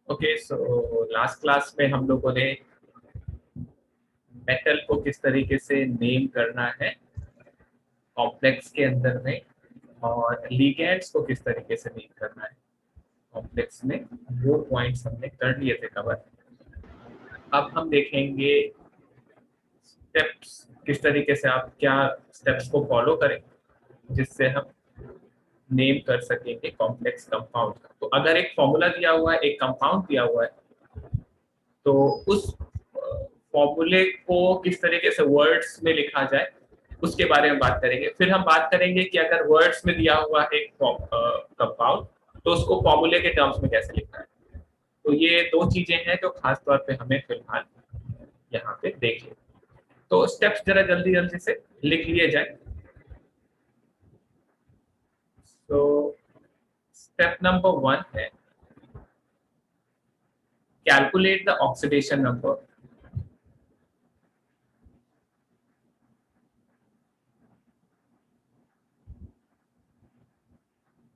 Okay, so last class में हम लोगों ने मेटल को किस तरीके से नेम करना है कॉम्प्लेक्स के अंदर में, और लिगेंड्स को किस तरीके से नेम करना है कॉम्प्लेक्स में, वो पॉइंट्स हमने कर लिए थे कवर। अब हम देखेंगे स्टेप्स, किस तरीके से आप क्या स्टेप्स को फॉलो करें जिससे हम नेम कर सकेंगे कॉम्प्लेक्स कंपाउंड का। तो अगर एक फॉर्मूला दिया हुआ है, एक कंपाउंड दिया हुआ है, तो उस फॉर्मूले को किस तरीके से वर्ड्स में लिखा जाए उसके बारे में बात करेंगे। फिर हम बात करेंगे कि अगर वर्ड्स में दिया हुआ एक कंपाउंड तो उसको फॉर्मूले के टर्म्स में कैसे लिखना है। तो ये दो चीजें हैं जो खास तौर पे हमें फिलहाल यहाँ पे देखें। तो स्टेप्स जरा जल्दी जल्दी से लिख लिए जाए। तो स्टेप नंबर 1 है calculate the oxidation number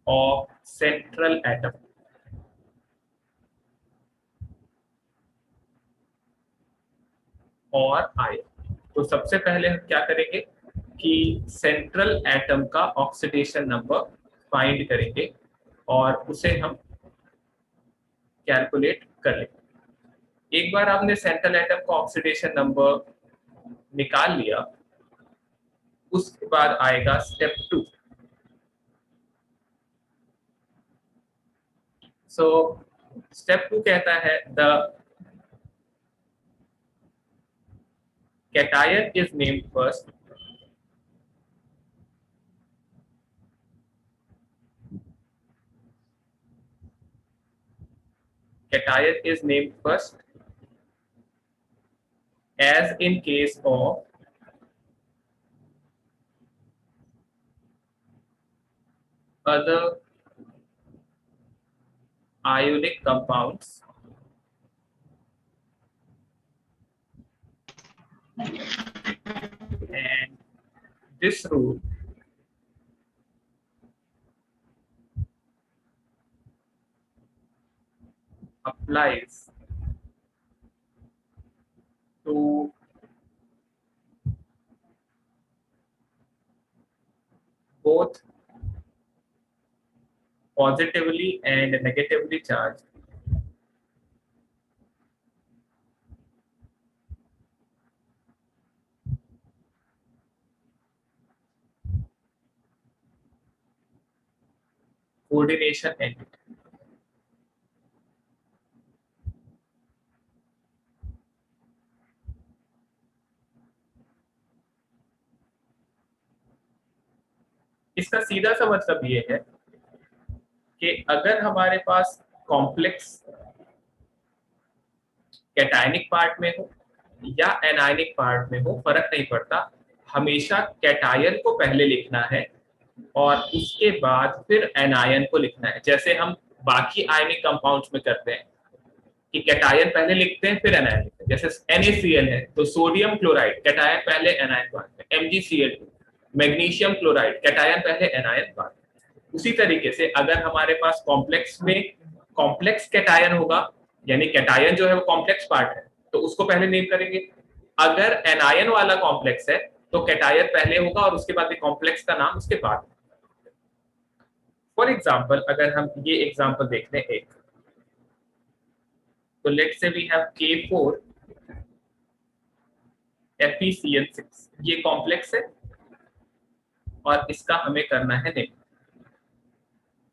of central atom. और आयन। तो सबसे पहले हम क्या करेंगे कि सेंट्रल एटम का ऑक्सीडेशन नंबर फाइंड करेंगे और उसे हम कैलकुलेट कर लेंगे। एक बार आपने सेंट्रल एटम का ऑक्सीडेशन नंबर निकाल लिया, उसके बाद आएगा स्टेप 2। सो स्टेप 2 कहता है the cation is named first cation is named first as in case of other ionic compounds and this rule applies to both positively and negatively charged coordination entity। इसका सीधा सा मतलब ये है कि अगर हमारे पास कॉम्प्लेक्स कैटायनिक पार्ट में हो या एनायनिक पार्ट में हो, फर्क नहीं पड़ता, हमेशा कैटायन को पहले लिखना है और उसके बाद फिर एनायन को लिखना है। जैसे हम बाकी आयनिक कंपाउंड्स में करते हैं कि कैटायन पहले लिखते हैं फिर एनायन लिखते हैं। जैसे NaCl है तो सोडियम क्लोराइड कैटायन पहले एनायन बाद में, MgCl2 मैग्नीशियम क्लोराइड कैटायन पहले एनायन बाद में। उसी तरीके से अगर हमारे पास कॉम्प्लेक्स में कॉम्प्लेक्स कैटायन होगा, यानी कैटायन जो है वो कॉम्प्लेक्स पार्ट है, तो उसको पहले नेम करेंगे। अगर एनायन वाला कॉम्प्लेक्स है तो कैटायन पहले होगा और उसके बाद कॉम्प्लेक्स का नाम उसके बाद। फॉर एग्जाम्पल अगर हम ये एग्जाम्पल देख लें एक, तो let's say we have K4 FeCl6, ये कॉम्प्लेक्स है और इसका हमें करना है नेम।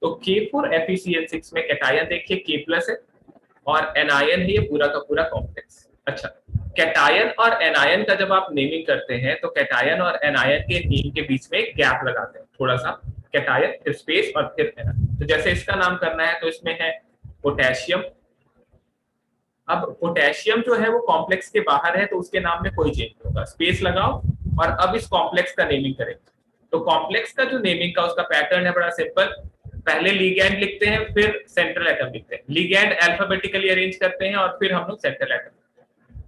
तो K4 FeCl6 में कैटायन देखिए K+ है और एनायन है ये पूरा का पूरा कॉम्प्लेक्स। अच्छा, कैटायन और एनायन का जब आप नेमिंग करते हैं तो कैटायन और एनायन के नेम के बीच में गैप लगाते हैं थोड़ा सा, कैटायन फिर स्पेस और फिर एनायन। तो जैसे इसका नाम करना है तो इसमें है पोटेशियम। अब पोटेशियम जो है वो कॉम्प्लेक्स के बाहर है तो उसके नाम में कोई चेंज नहीं होगा, स्पेस लगाओ और अब इस कॉम्प्लेक्स का नेमिंग करेंगे। तो कॉम्प्लेक्स का जो नेमिंग का उसका पैटर्न है बड़ा सिंपल, पहले लिगैंड लिखते हैं फिर सेंट्रल एटम लिखते हैं, लिगैंड अल्फाबेटिकली अरेंज करते हैं और फिर हम लोग सेंट्रल एटम।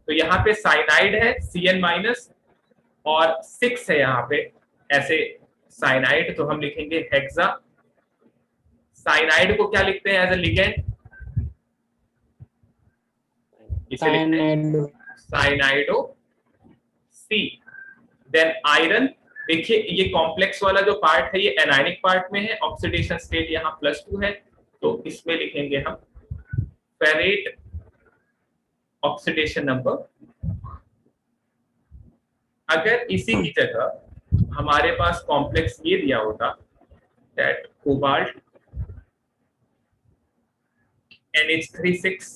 तो यहाँ पे साइनाइड है Cn- और 6 है यहाँ पे ऐसे साइनाइड, तो हम लिखेंगे हेक्सा। साइनाइड को क्या लिखते हैं एज ए लिगेंड, इसे लिखते हैं साइनाइडो सी। देन आयरन, देखिए ये कॉम्प्लेक्स वाला जो पार्ट है ये एनायनिक पार्ट में है, ऑक्सीडेशन स्टेट यहाँ +2 है, तो इसमें लिखेंगे हम फेरेट ऑक्सीडेशन नंबर। अगर इसी की जगह हमारे पास कॉम्प्लेक्स ये दिया होता दैट कोबाल्ट NH36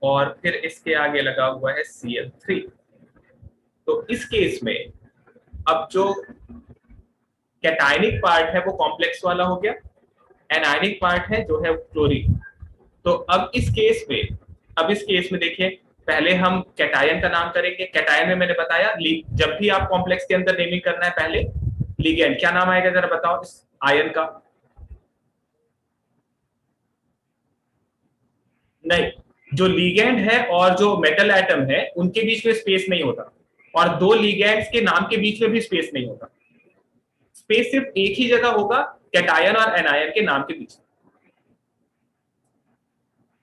और फिर इसके आगे लगा हुआ है Cl3, तो इस केस में अब जो कैटायनिक पार्ट है वो कॉम्प्लेक्स वाला हो गया, एनायनिक पार्ट है जो है क्लोरीन। तो अब इस केस में देखिए पहले हम कैटायन का नाम करेंगे। कैटायन में मैंने बताया जब भी आप कॉम्प्लेक्स के अंदर नेमिंग करना है पहले लिगेंड क्या नाम आएगा जरा बताओ इस आयन का। नहीं, जो लिगेंड है और जो मेटल एटम है उनके बीच में स्पेस नहीं होता, और दो लिगेंड्स के नाम के बीच में भी स्पेस नहीं होता। स्पेस सिर्फ एक ही जगह होगा, कैटायन और एनायन के नाम के बीच।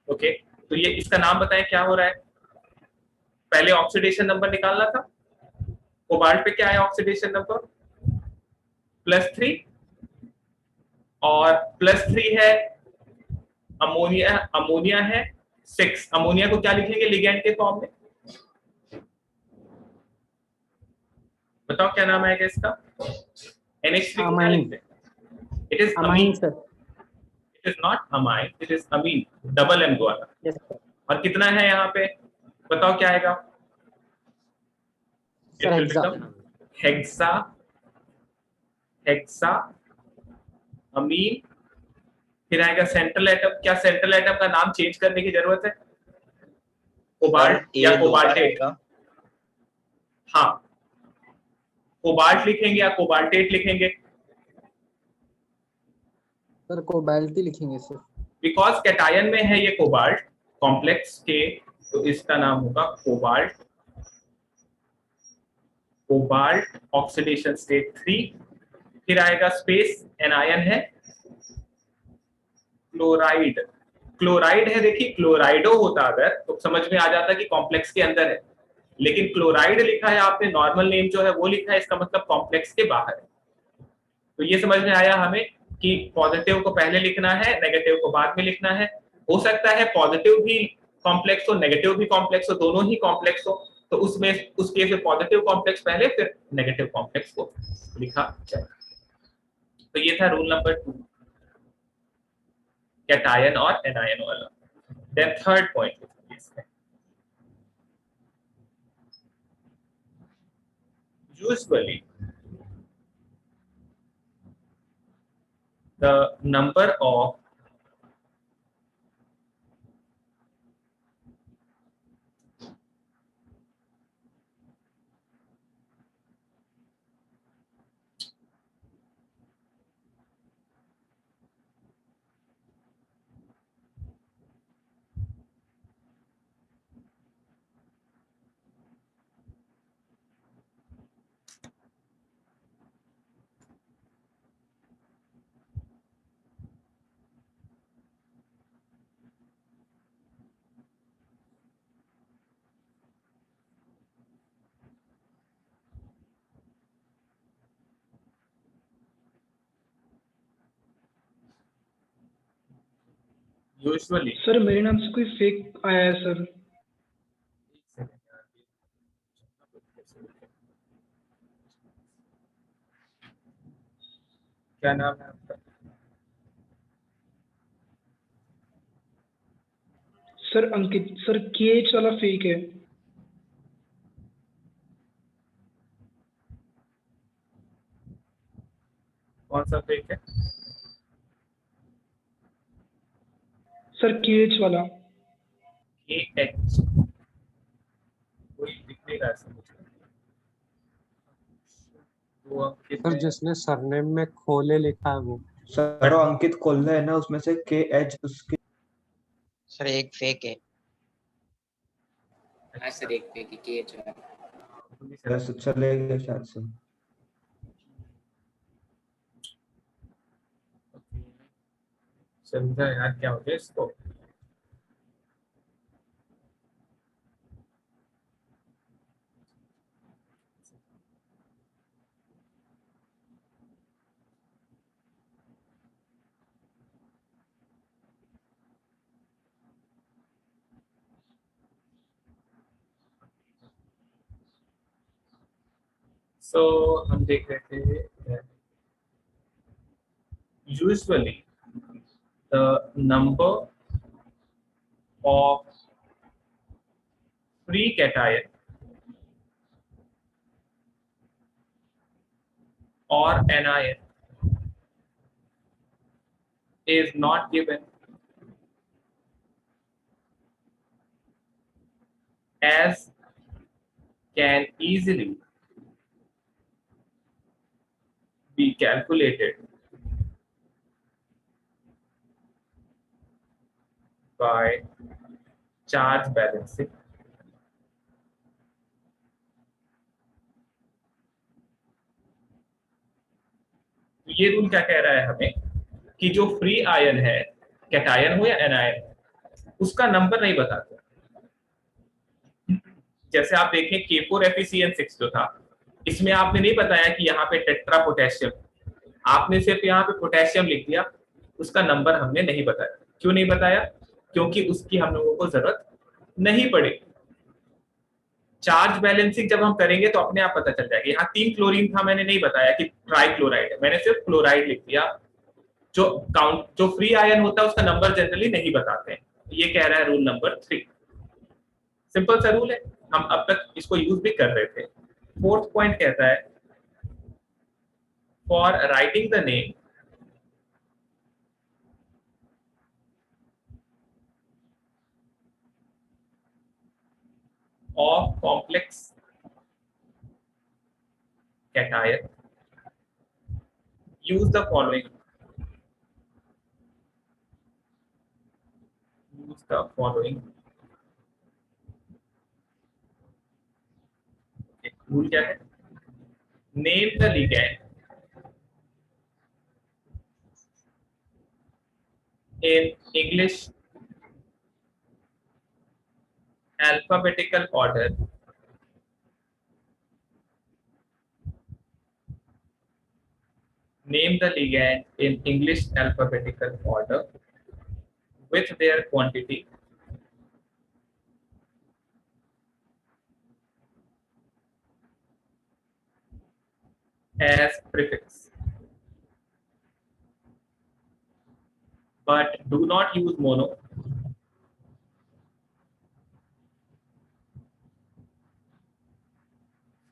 ओके, तो ये इसका नाम बताएं क्या हो रहा है। पहले ऑक्सीडेशन नंबर निकालना था, कोबाल्ट पे क्या है ऑक्सीडेशन नंबर +3, और +3 है अमोनिया, अमोनिया है 6। अमोनिया को क्या लिखेंगे लिगेंड के फॉर्म में, बताओ क्या नाम आएगा इसका। NH3 को क्या लिखते हैं, it is amine sir, it is not amine, it is amine, double M द्वारा। yes, और कितना है यहाँ पे बताओ क्या आएगा, हेक्सा, हेक्सा अमीन। फिर आएगा सेंट्रल एटम, क्या सेंट्रल एटम का नाम चेंज करने की जरूरत है, कोबाल्ट या कोबाल्टेट। हाँ, कोबाल्ट लिखेंगे या कोबाल्टेट लिखेंगे सर, कोबाल्ट ही लिखेंगे सर, बिकॉज कैटायन में है ये कोबाल्ट कॉम्प्लेक्स के, तो इसका नाम होगा कोबाल्ट, कोबाल्ट ऑक्सीडेशन स्टेट 3। फिर आएगा स्पेस, एनायन है क्लोराइड, क्लोराइड है। देखिए क्लोराइडो होता अगर तो समझ में आ जाता कि कॉम्प्लेक्स के अंदर है, लेकिन क्लोराइड लिखा है आपने, नॉर्मल नेम जो है वो लिखा है, इसका मतलब कॉम्प्लेक्स के बाहर है। तो ये समझ में आया हमें कि पॉजिटिव को पहले लिखना है, नेगेटिव को बाद में लिखना है। हो सकता है पॉजिटिव भी कॉम्प्लेक्स हो, नेगेटिव भी कॉम्प्लेक्स हो, दोनों ही कॉम्प्लेक्स हो, तो उसमें उस केस में पॉजिटिव कॉम्प्लेक्स पहले फिर नेगेटिव कॉम्प्लेक्स को लिखा जाए। तो ये था रूल नंबर 2 कैटायन और एनायन वाला। Then third point, usually the number of usually, sir मेरे नाम से कोई फेक आया है सर। क्या नाम है आपका? सर अंकित सर, KH वाला फेक है। कौन सा फेक है सर KH वाला। KH कोई दिख नहीं रहा है मुझे। वो अंकित सर जिसने सरनेम में खोले लिखा है वो सर, वो अंकित कोल्ले है ना, उसमें से KH उसकी। सर एक फेक है। हाँ सर एक फेक है KH वाला। बस चलेगा शायद से। समझा यार क्या हो गया इसको। सो हम देख रहे थे usually the number of free cation or anion is not given as can easily be calculated by charge balancing. ये रूल क्या कह रहा है हमें कि जो फ्री आयन है, कैटायन हो या एनायन, उसका नंबर नहीं बताते। जैसे आप देखें K4FeCN6 जो था, इसमें आपने नहीं बताया कि यहाँ पे टेट्रा पोटेशियम, आपने सिर्फ यहाँ पे पोटेशियम लिख दिया, उसका नंबर हमने नहीं बताया। क्यों नहीं बताया? क्योंकि उसकी हम लोगों को जरूरत नहीं पड़ेगी। चार्ज बैलेंसिंग जब हम करेंगे तो अपने आप पता चल जाएगा। यहाँ 3 क्लोरीन था, मैंने नहीं बताया कि ट्राइक्लोराइड है, मैंने सिर्फ क्लोराइड लिख दिया। जो फ्री आयन होता है उसका नंबर जनरली नहीं बताते हैं। ये कह रहा है रूल नंबर 3। सिंपल सा रूल है, हम अब तक इसको यूज भी कर रहे थे। 4th पॉइंट कहता है for writing the name of complex cation, use the following. Rule क्या है? Name the ligand in English alphabetical order name the ligand in English alphabetical order with their quantity as prefix, but do not use mono.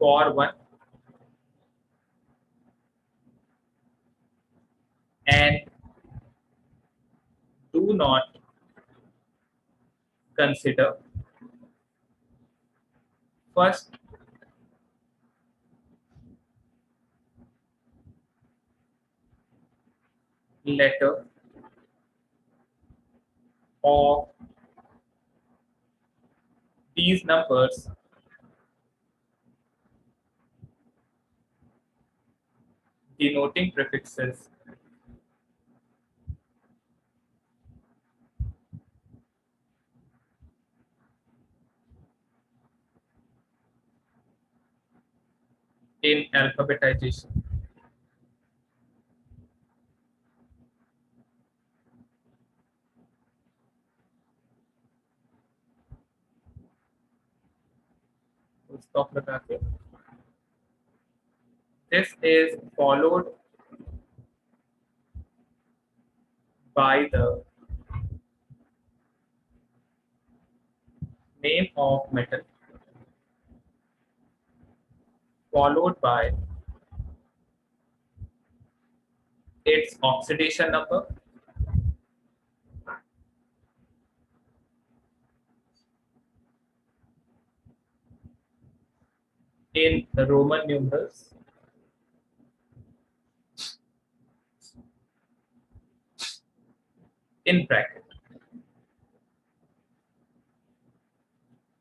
For one, and do not consider first letter of these numbers denoting prefixes in alphabetization. Stop लगा के this is followed by the name of metal followed by its oxidation number in Roman numerals in bracket.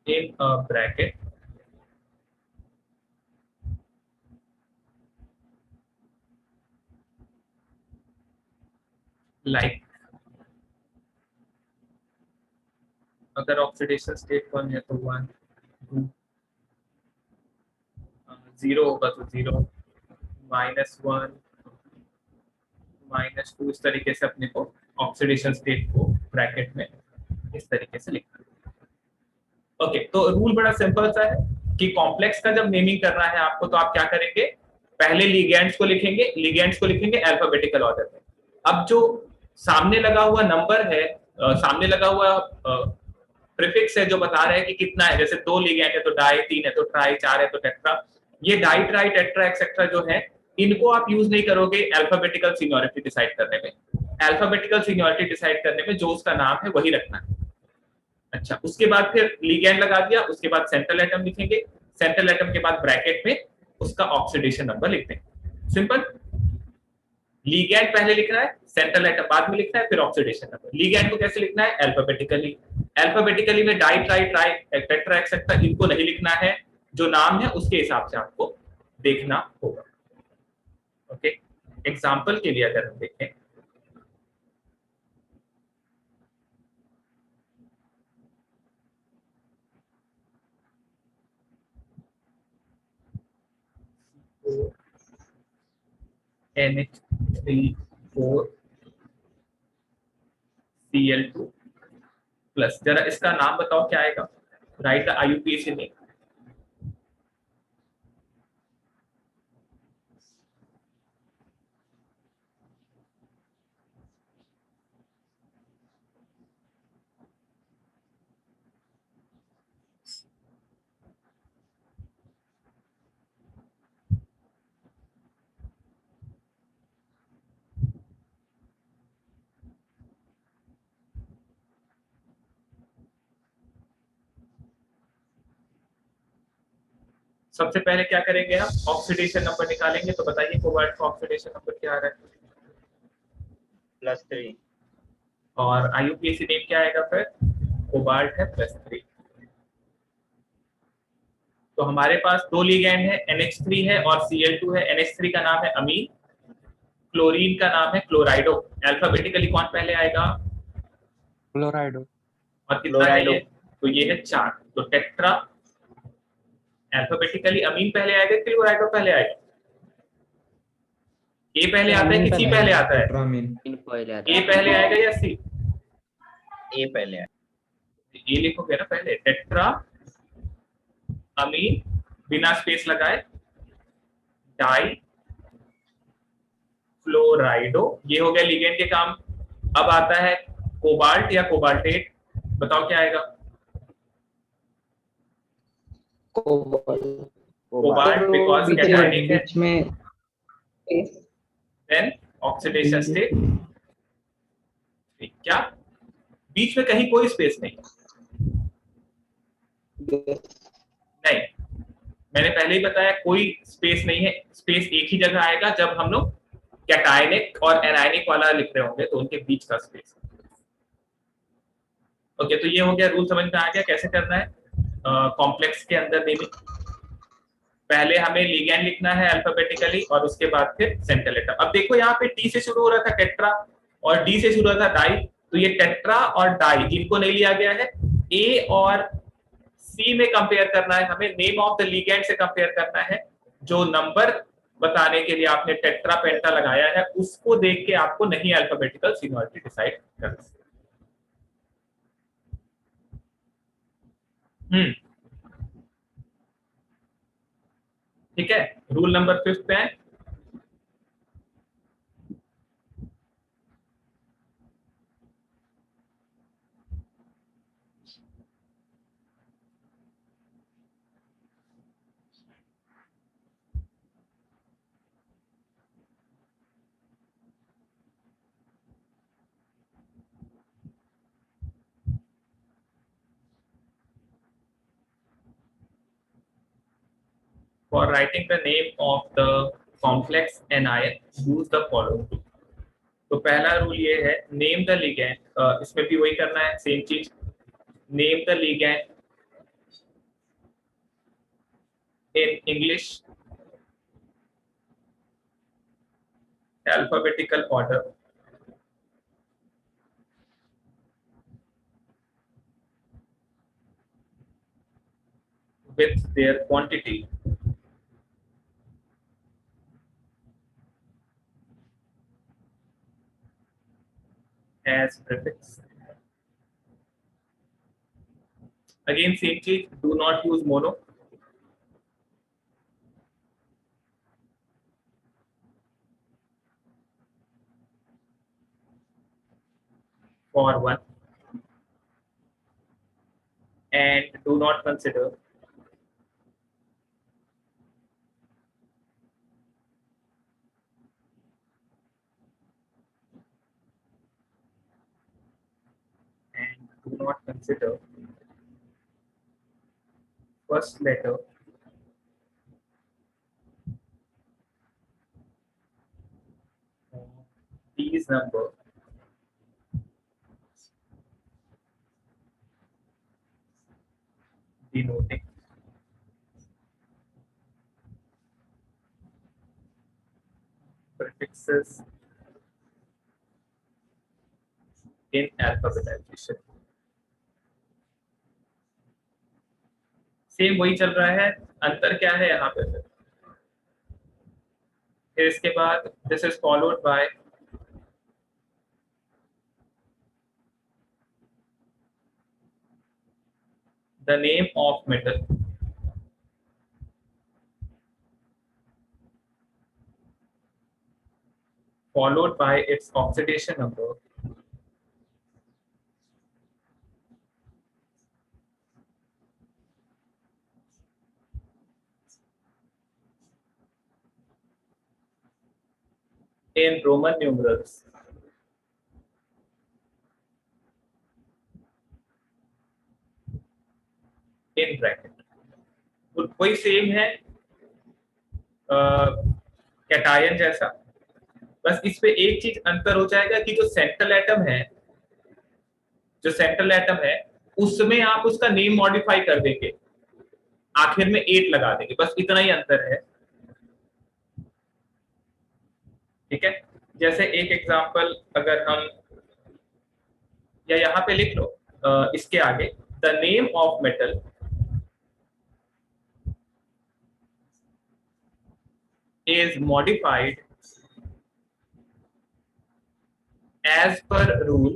In a bracket like अगर oxidation state 1 है तो 1 2 0 होगा तो 0 -1 -2 इस तरीके से अपने को ऑक्सीडेशन स्टेट को ब्रैकेट में इस तरीके से लिखना है। ओके, तो रूल बड़ा सिंपल सा है। कि कॉम्प्लेक्स का जब नेमिंग करना है आपको तो आप क्या करेंगे, पहले लिगेंड्स को लिखेंगे अल्फाबेटिकल ऑर्डर में। अब जो सामने लगा हुआ नंबर है, सामने लगा हुआ प्रीफिक्स है जो बता रहा है कि कितना है, जैसे 2 लिगेंड है तो डाई, 3 है तो ट्राई, 4 है तो टेट्रा, ये डाई ट्राई टेट्रा एक्सेट्रा जो है इनको आप यूज नहीं करोगे अल्फाबेटिकल सीनियरिटी डिसाइड करने में। अल्फाबेटिकल सीनियरिटी डिसाइड करने में जो उसका नाम है वही रखना है। अच्छा, उसके बाद फिर लिगेंड लगा दिया, उसके बाद सेंट्रल एटम लिखेंगे, सेंट्रल एटम के बाद ब्रैकेट में उसका ऑक्सीडेशन नंबर लिखते हैं। सिंपल। लिगेंड पहले लिखना है, सेंट्रल एटम बाद में लिखना है, फिर ऑक्सीडेशन नंबर। लिगेंड को कैसे लिखना है, अल्फाबेटिकली में di tri try tetra etcetera इनको नहीं लिखना है, जो नाम है उसके हिसाब से आपको देखना होगा। ओके, एग्जांपल के लिए अगर हम देखें, NH3 Cl2 प्लस, जरा इसका नाम बताओ क्या आएगा, राइट द IUPAC नेम। सबसे पहले क्या करेंगे हम, ऑक्सीडेशन नंबर निकालेंगे। तो बताइए कोबाल्ट का ऑक्सीडेशन नंबर क्या आ रहा है, +3। और IUPAC नेम क्या आएगा फिर, कोबाल्ट है +3। तो हमारे पास 2 लिगैंड है, NH3 है और Cl2 है। NH3 का नाम है अमीन, क्लोरीन का नाम है क्लोराइडो। अल्फाबेटिकली कौन पहले आएगा, क्लोराइडो। और कितना है ये, तो ये है 4। तो टेट्रा, अल्फाबेटिकली अमीन पहले आएगा, क्लोराइडो पहले आएगा, ए पहले आता है कि सी पहले आता है, ए पहले आएगा या सी, ए पहले आएगा। ए लिखोगे ना पहले, टेट्रा अमीन बिना स्पेस लगाए डाई फ्लोराइडो, ये हो गया लिगेंड के काम। अब आता है कोबाल्ट या कोबाल्टेट, बताओ क्या आएगा, कोबाल्ट बिकॉज कैटायनिक है, बीच में देन ऑक्सीडेशन स्टेट। क्या बीच में कहीं कोई स्पेस नहीं, नहीं मैंने पहले ही बताया कोई स्पेस नहीं है, स्पेस एक ही जगह आएगा जब हम लोग कैटायनिक और एनायनिक वाला लिख रहे होंगे, तो उनके बीच का स्पेस। ओके, तो ये हो गया, रूल समझ में आ गया कैसे करना है कॉम्प्लेक्स के अंदर नेमिंग। पहले हमें लिगैंड लिखना है अल्फाबेटिकली और उसके बाद फिर सेंट्रल एटम। अब देखो यहाँ पे टी से शुरू हो रहा था टेट्रा और डी से शुरू हो रहा था डाई, तो ये टेट्रा और डाई इनको नहीं लिया गया है, ए और सी में कंपेयर करना है हमें, नेम ऑफ द लिगैंड से कंपेयर करना है। जो नंबर बताने के लिए आपने टेट्रा पेंटा लगाया है उसको देख के आपको नहीं अल्फाबेटिकल सीनियरिटी डिसाइड करना। ठीक है, रूल नंबर 5 पे है, for writing the name of the complex anion use the following rule। तो पहला रूल ये है, नेम द लिगैंड, इसमें भी वही करना है सेम चीज, name the ligand in English alphabetical order with their quantity as prefix। Again same चीज, do not use mono, for 1 and do not consider first letter of these number denoting prefixes in alphabetization. Same वही चल रहा है, अंतर क्या है यहाँ पे? फिर इसके बाद this is followed by the name of metal followed by its oxidation number in Roman numerals in bracket. तो कोई सेम है कैटायन जैसा, बस इस पे एक चीज अंतर हो जाएगा कि जो सेंट्रल एटम है उसमें आप उसका नेम मॉडिफाई कर देंगे, आखिर में 8 लगा देंगे, बस इतना ही अंतर है। ठीक है, जैसे एक एग्जांपल अगर हम या यहाँ पे लिख लो इसके आगे the name of metal is modified as per rule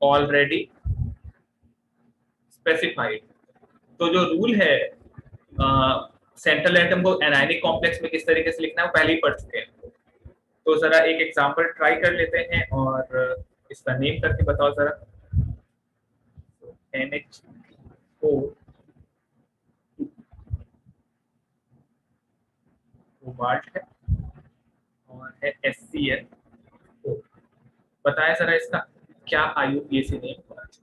already specified। तो जो रूल है सेंट्रल एटम को एनायनिक कॉम्प्लेक्स में किस तरीके से लिखना है वो पहले ही पढ़ चुके हैं, तो जरा एक एग्जांपल ट्राई कर लेते हैं और इसका नेम करके बताओ जरा। NH4 कोबाल्ट है और है SCl। बताया जरा इसका क्या IUPAC नेम होना चाहिए।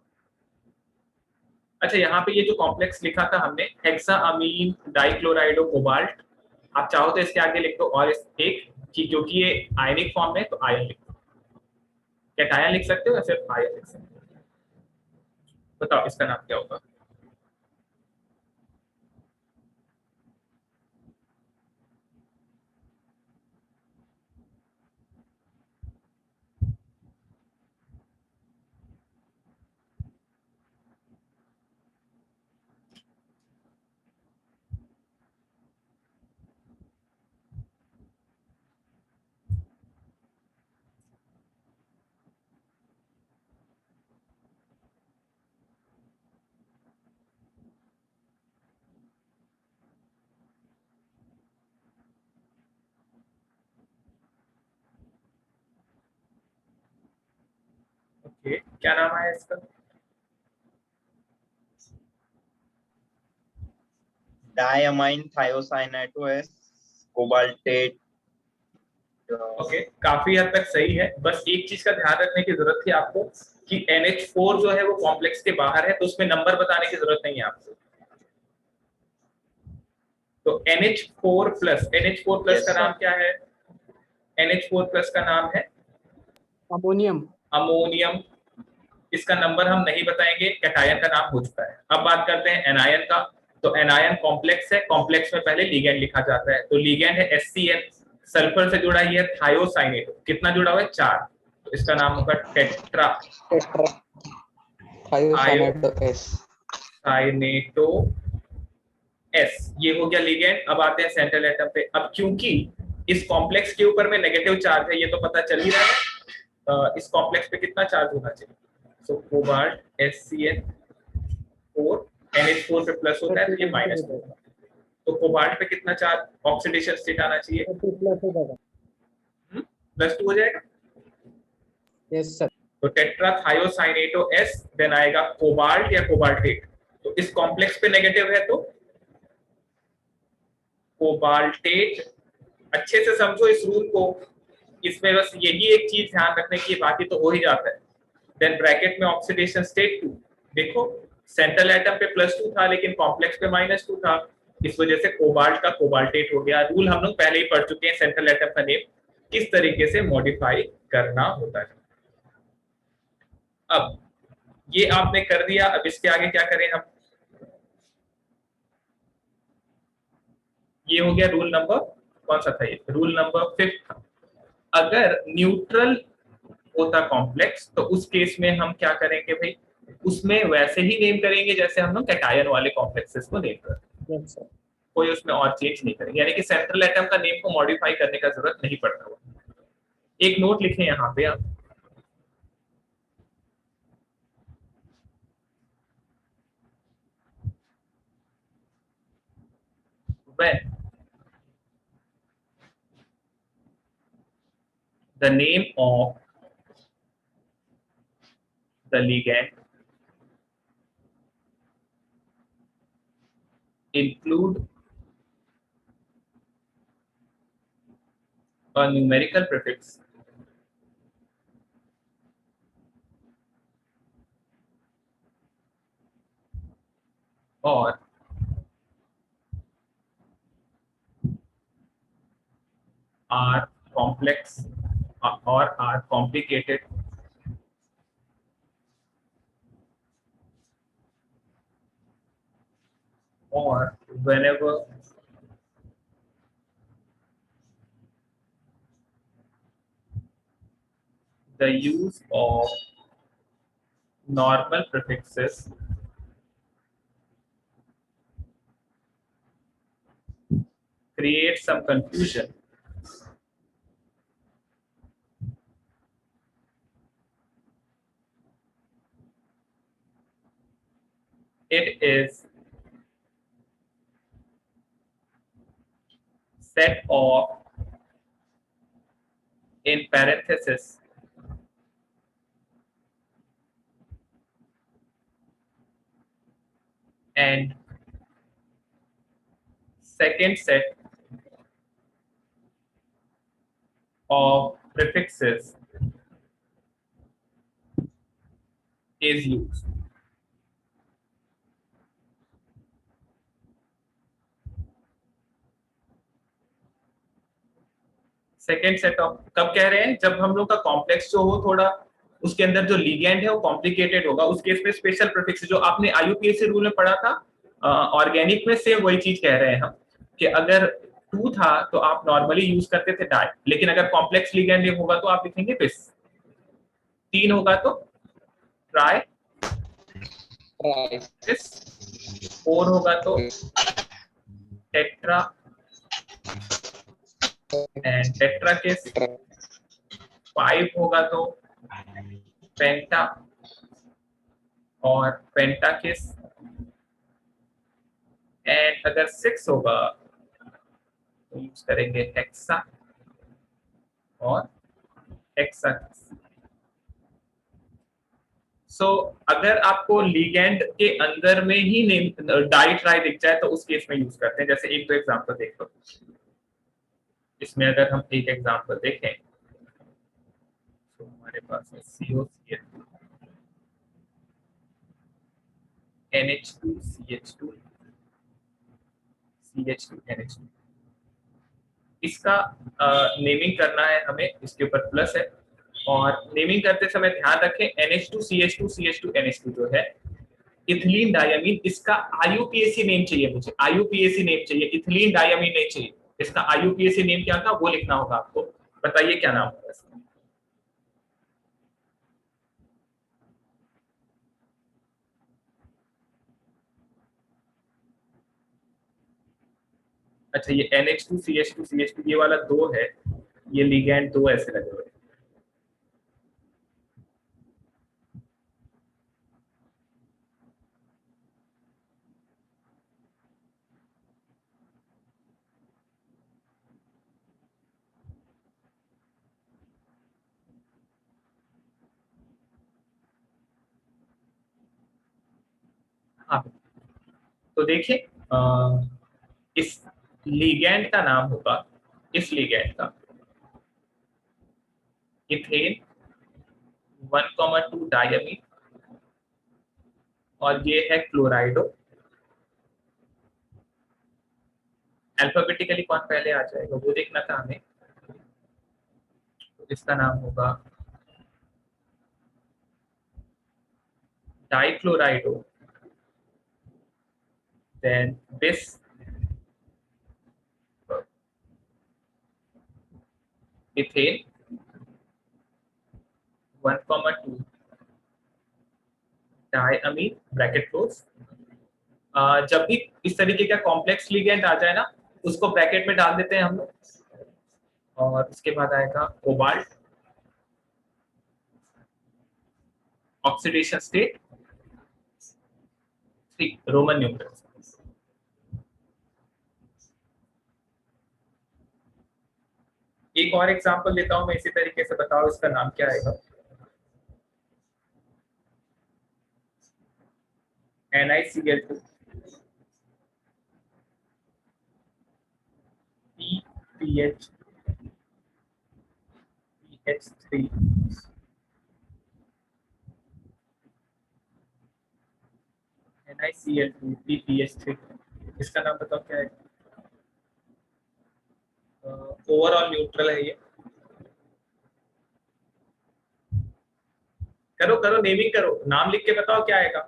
अच्छा, यहाँ पे ये जो कॉम्प्लेक्स लिखा था हमने हेक्साअमीन डाइक्लोराइडो कोबाल्ट, आप चाहो तो इसके आगे लिख दो और इस एक कि क्योंकि ये आयनिक फॉर्म है तो आयन लिख दो, कैटायन लिख सकते हो या सिर्फ आयन लिख सकते हो। बताओ इसका नाम क्या होगा? ओके, क्या नाम है इसका? Diamine थायोसाइनेटोएस cobaltate. ओके, काफी हद तक सही है, बस एक चीज का ध्यान रखने की जरूरत थी आपको कि NH4 जो है वो कॉम्प्लेक्स के बाहर है तो उसमें नंबर बताने की जरूरत नहीं है आपको। तो NH4+ का नाम क्या है? NH4+ का नाम है अमोनियम। इसका नंबर हम नहीं बताएंगे, कैटायन का नाम हो चुका है। अब बात करते हैं एनायन का। तो एनायन कॉम्प्लेक्स है, कॉम्प्लेक्स में पहले लिगेंड लिखा जाता है, तो लिगेंड है HCl, सल्फर से जुड़ा ही है थायोसाइनेटो, कितना जुड़ा हुआ है? 4, तो इसका नाम होगा टेट्रा थायोसाइनेटो S। ये हो गया लिगेंड। अब आते हैं सेंट्रल एटम पे। अब क्योंकि इस कॉम्प्लेक्स के ऊपर में नेगेटिव चार्ज है, ये तो पता चल ही रहा है, इस कॉम्प्लेक्स पे कितना चार्ज होना चाहिए? सो कोबाल्ट SCl4 NH4 पे प्लस होता है तो ये माइनस होगा, तो कोबाल्ट पे कितना चार्ज ऑक्सीडेशन स्टेट आना चाहिए? +2 हो जाएगा। Yes sir. तो टेट्राथायोसाइनेटो एस, देन आएगा कोबाल्ट या कोबाल्टेट। तो इस कॉम्प्लेक्स पे नेगेटिव है तो कोबाल्टेट। अच्छे से समझो इस रूल को, इसमें बस यही एक चीज ध्यान रखने की, बाकी तो हो ही जाता है। देन ब्रैकेट में ऑक्सीडेशन स्टेट 2, देखो सेंट्रल एटम पे +2 था लेकिन कॉम्प्लेक्स पे -2 था, इस वजह से कोबाल्ट का कोबाल्टेट हो गया। रूल हम लोग पहले ही पढ़ चुके हैं, सेंट्रल एटम का नेम किस तरीके से मॉडिफाई करना होता है। अब ये आपने कर दिया, अब इसके आगे क्या करें हम, ये हो गया रूल नंबर, कौन सा था ये, रूल नंबर 5 था। अगर न्यूट्रल होता कॉम्प्लेक्स तो उस केस में हम क्या करेंगे भाई, उसमें वैसे ही नेम करेंगे जैसे हम लोग कैटायन वाले कॉम्प्लेक्सेस को नेम करते हैं, यस सर। कोई उसमें और चेंज नहीं करेंगे, यानी कि सेंट्रल एटम का नेम को मॉडिफाई करने का जरूरत नहीं पड़ता हुआ। एक नोट लिखें यहाँ पे आप, when the name of the ligand include a numerical prefix or are complex or are complicated, or whenever the use of normal prefixes creates some confusion, it is set of in parenthesis and second set of prefixes is used. Second set of कब कह रहे हैं, जब हम लोग का complex जो हो थोड़ा, उसके अंदर जो लिगेंड है वो कॉम्प्लिकेटेड होगा, उस केस में स्पेशल प्रीफिक्स जो आपने आईयूपीएसी रूल में पढ़ा था, ऑर्गेनिक में सेम वही चीज कह रहे हैं हम, कि अगर 2 था तो आप नॉर्मली यूज करते थे डाई, लेकिन अगर कॉम्प्लेक्स लिगेंड होगा तो आप लिखेंगे बिस, 3 होगा तो ट्राई बिस, 4 होगा तो टेट्रा एंड टेट्रा किस, 5 होगा तो पेंटा और पेंटा किस, एंड अगर 6 होगा तो यूज करेंगे हेक्सा और हेक्सा किस। सो अगर आपको लिगेंड के अंदर में ही नेम डाई ट्राई दिख जाए तो उस केस में यूज करते हैं, जैसे एक दो एग्जांपल देख लो। इसमें अगर हम एक एग्जांपल देखें तो हमारे पास है COCl NH2 CH2 CH2 NH2, इसका नेमिंग करना है हमें, इसके ऊपर प्लस है, और नेमिंग करते समय ध्यान रखें NH2 CH2 CH2 NH2 जो है इथिलीन डायमीन, इसका आईयूपीएसी नेम चाहिए मुझे, आईयूपीएसी नेम चाहिए, इथिलीन डायमीन नहीं चाहिए। इसका आईयूपीएसी नेम क्या था वो लिखना होगा आपको, बताइए क्या नाम होगा इसका। अच्छा ये NH2 CH2 CH2 ये वाला 2 है, ये लिगैंड 2 ऐसे लगे हुए हैं। हाँ, तो देखिए इस लिगैंड का नाम होगा, इस लिगैंड का इथेन 1,2 डायमीन, और ये है क्लोराइडो। अल्फाबेटिकली कौन पहले आ जाएगा वो देखना था हमें। तो इसका नाम होगा dichlorido, then this ethane 1,2 diamine bracket close. जब भी इस तरीके का कॉम्प्लेक्स लिगेंड आ जाए ना, उसको ब्रैकेट में डाल देते हैं हम लोग, और उसके बाद आएगा cobalt, oxidation state 3 Roman numerals. एक और एग्जांपल देता हूं मैं इसी तरीके से, बताओ इसका नाम क्या आएगा। NiCl2 PH3 NiCl2 PPH3, इसका नाम बताओ क्या है। ओवरऑल न्यूट्रल है ये। करो करो, नेमिंग करो, नाम लिख के बताओ क्या आएगा।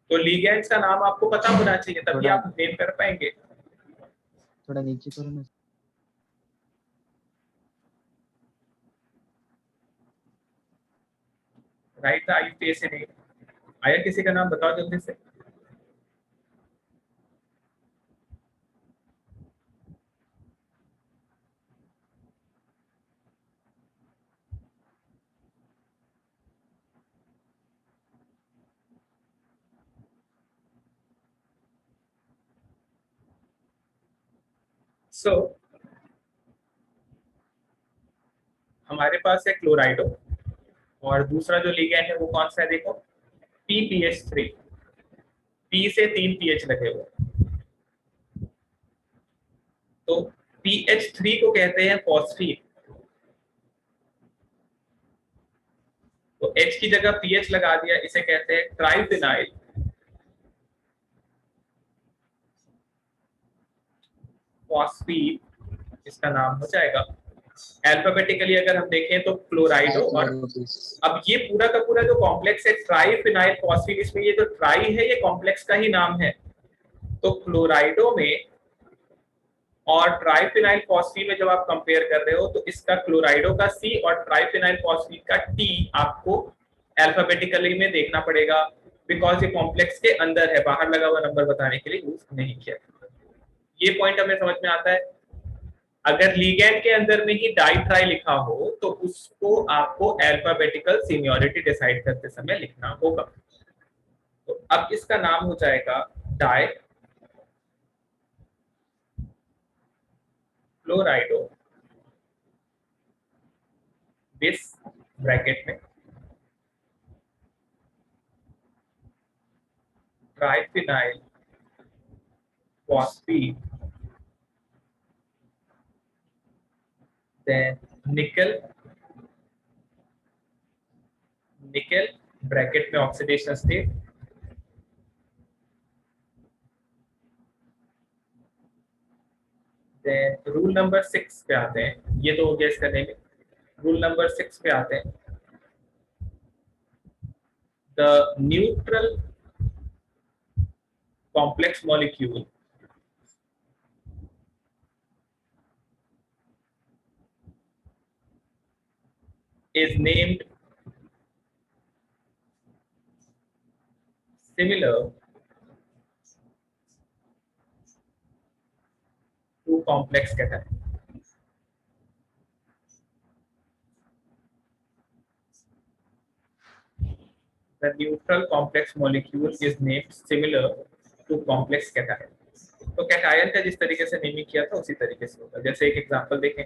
तो लिगेंड्स का नाम आपको पता होना चाहिए, तभी आप नेम कर पाएंगे। थोड़ा नीचे करो ना। Right the IUPAC name. आया किसी का नाम बताओ जल्दी से। सो हमारे पास है क्लोराइडो, और दूसरा जो लिगेंड है वो कौन सा है, देखो PPH3। P से 3 पीएच लगे हुए, तो PH3 को कहते हैं फॉस्फीन। तो H की जगह PH लगा दिया, इसे कहते हैं ट्राइफिनाइल फॉस्फीन, इसका नाम हो जाएगा। अल्फाबेटिकली अगर हम देखें तो क्लोराइडो, और अब ये पूरा का पूरा जो कॉम्प्लेक्स है ट्राइफिनाइल फॉस्फीन, इसमें ये जो ट्राई है ये कॉम्प्लेक्स का ही नाम है। तो क्लोराइडो में और ट्राइफिनाइल फॉस्फीन में जब आप कंपेयर कर रहे हो तो इसका क्लोराइडो का C और ट्राइफिनाइल फॉस्फीन का T आपको अल्फाबेटिकली में देखना पड़ेगा, बिकॉज ये कॉम्प्लेक्स के अंदर है, बाहर लगा हुआ नंबर बताने के लिए यूज नहीं किया। ये पॉइंट हमें समझ में आता है। अगर लिगेंड के अंदर में ही डाई ट्राई लिखा हो तो उसको आपको अल्फाबेटिकल सीनियरिटी डिसाइड करते समय लिखना होगा। तो अब इसका नाम हो जाएगा डाई क्लोराइडो बिस ब्रैकेट में triphenyl phosphine, then nickel bracket में oxidation state, then rule number 6 पे आते हैं। ये तो हो गया इसका नेम। रूल नंबर 6 पे आते हैं। The neutral complex molecule is named similar to complex cation. The neutral complex molecule is named similar to complex cation. तो कैटायन का जिस तरीके से नेमिंग किया था उसी तरीके से होगा। जैसे एक एग्जांपल देखें,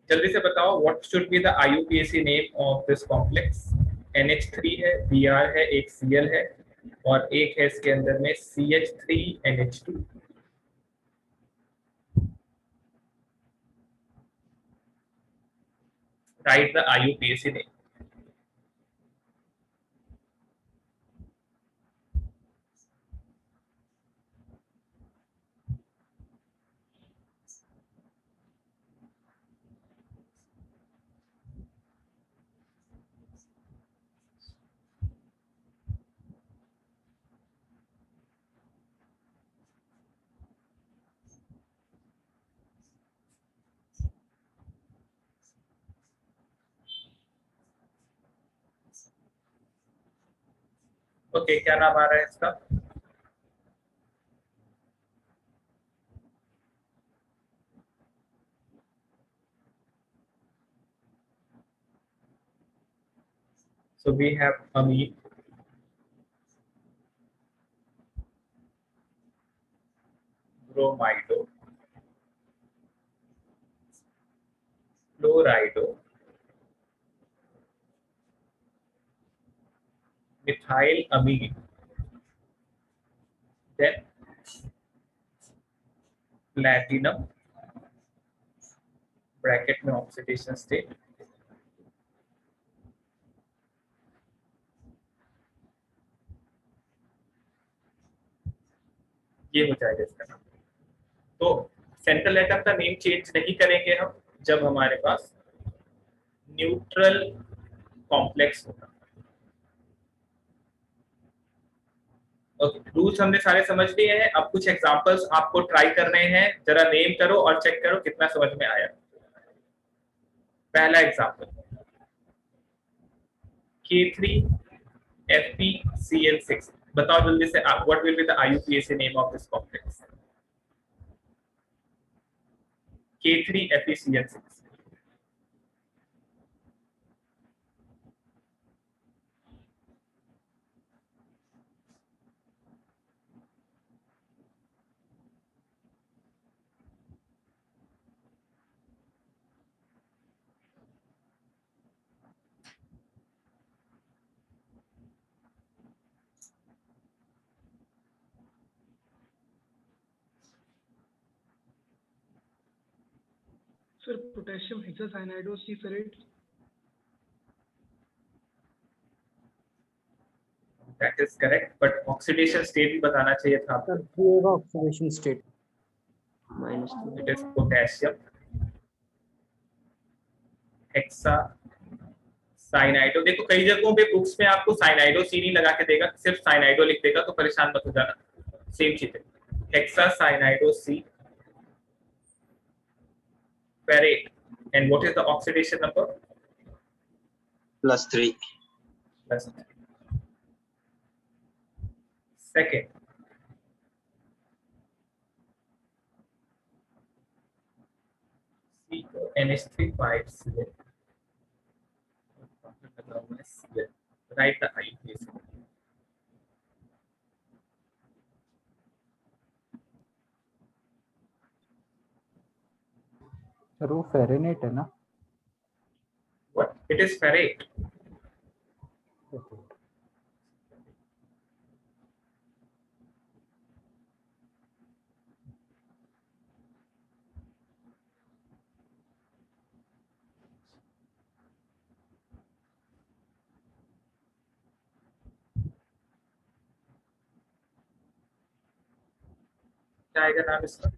जल्दी से बताओ, what should be the IUPAC name of this complex NH3 है, Br है, एक Cl है और एक है इसके अंदर में CH3NH2। Right the IUPAC name. Okay, क्या नाम आ रहा है इसका? So we have amine, bromido, chlorido, methyl amine, then platinum bracket में ऑक्सीडेशन स्टेट, ये हो जाएगा इसका नाम। तो सेंट्रल एटम का नेम चेंज नहीं करेंगे हम जब हमारे पास न्यूट्रल कॉम्प्लेक्स होगा। ओके, रूल्स हमने सारे समझ लिए हैं। अब कुछ एग्जांपल्स आपको ट्राई करने हैं, जरा नेम करो और चेक करो कितना समझ में आया। पहला एग्जांपल K3FeCl6, बताओ जल्दी से आप, what will be the IUPAC name of this complex? K3FeCl6। Sir potassium hexacyanido C ferrate. That is correct, but oxidation state भी बताना चाहिए था आपको। सर 3 का oxidation state it is potassium hexacyanido. देखो कई जगहों पे बुक्स में आपको साइनाइडो सी नहीं लगा के देगा, सिर्फ साइनाइडो लिख देगा, तो परेशान मत हो जाना, सेम चीज है। हेक्सासाइनाइडो सी ferrate, and what is the oxidation number? +3. +3. Second, NH3 write the IUPAC. Sir वो फेरेनेट है ना? What? It is ferrate. क्या आएगा नाम इसका?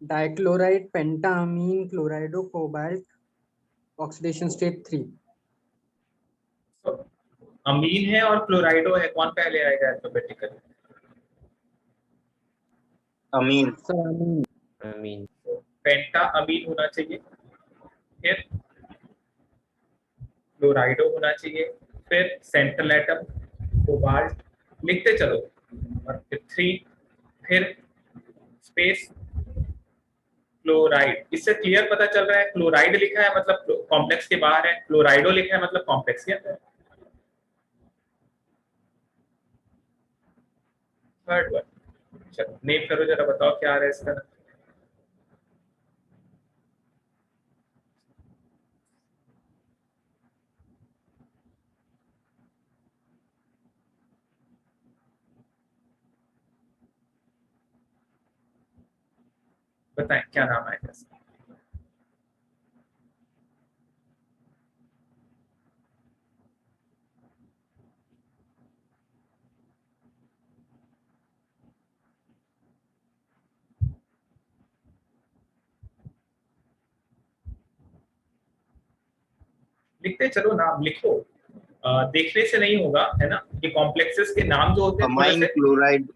Dichloride पेंटामीन क्लोराइडो cobalt oxidation state 3। So, अमीन है और क्लोराइडो है, कौन पहले आएगा अल्फाबेटिकली? अमीन। सर अमीन अमीन। पेंटा अमीन होना चाहिए, फिर क्लोराइडो होना चाहिए, फिर सेंट्रल एटम कोबाल्ट लिखते चलो, और फिर 3, फिर स्पेस क्लोराइड। इससे क्लियर पता चल रहा है, क्लोराइड लिखा है मतलब कॉम्प्लेक्स के बाहर है, क्लोराइडो लिखा है मतलब कॉम्प्लेक्स के अंदर है। थर्ड वन, चलो नेम करो जरा, बताओ क्या आ रहा है इसका। बताएं क्या नाम आएगा इसका। लिखते चलो, नाम लिखो, देखने से नहीं होगा है ना। ये कॉम्प्लेक्सेस के नाम जो होते हैं थोड़े अमाइन से, क्लोराइड,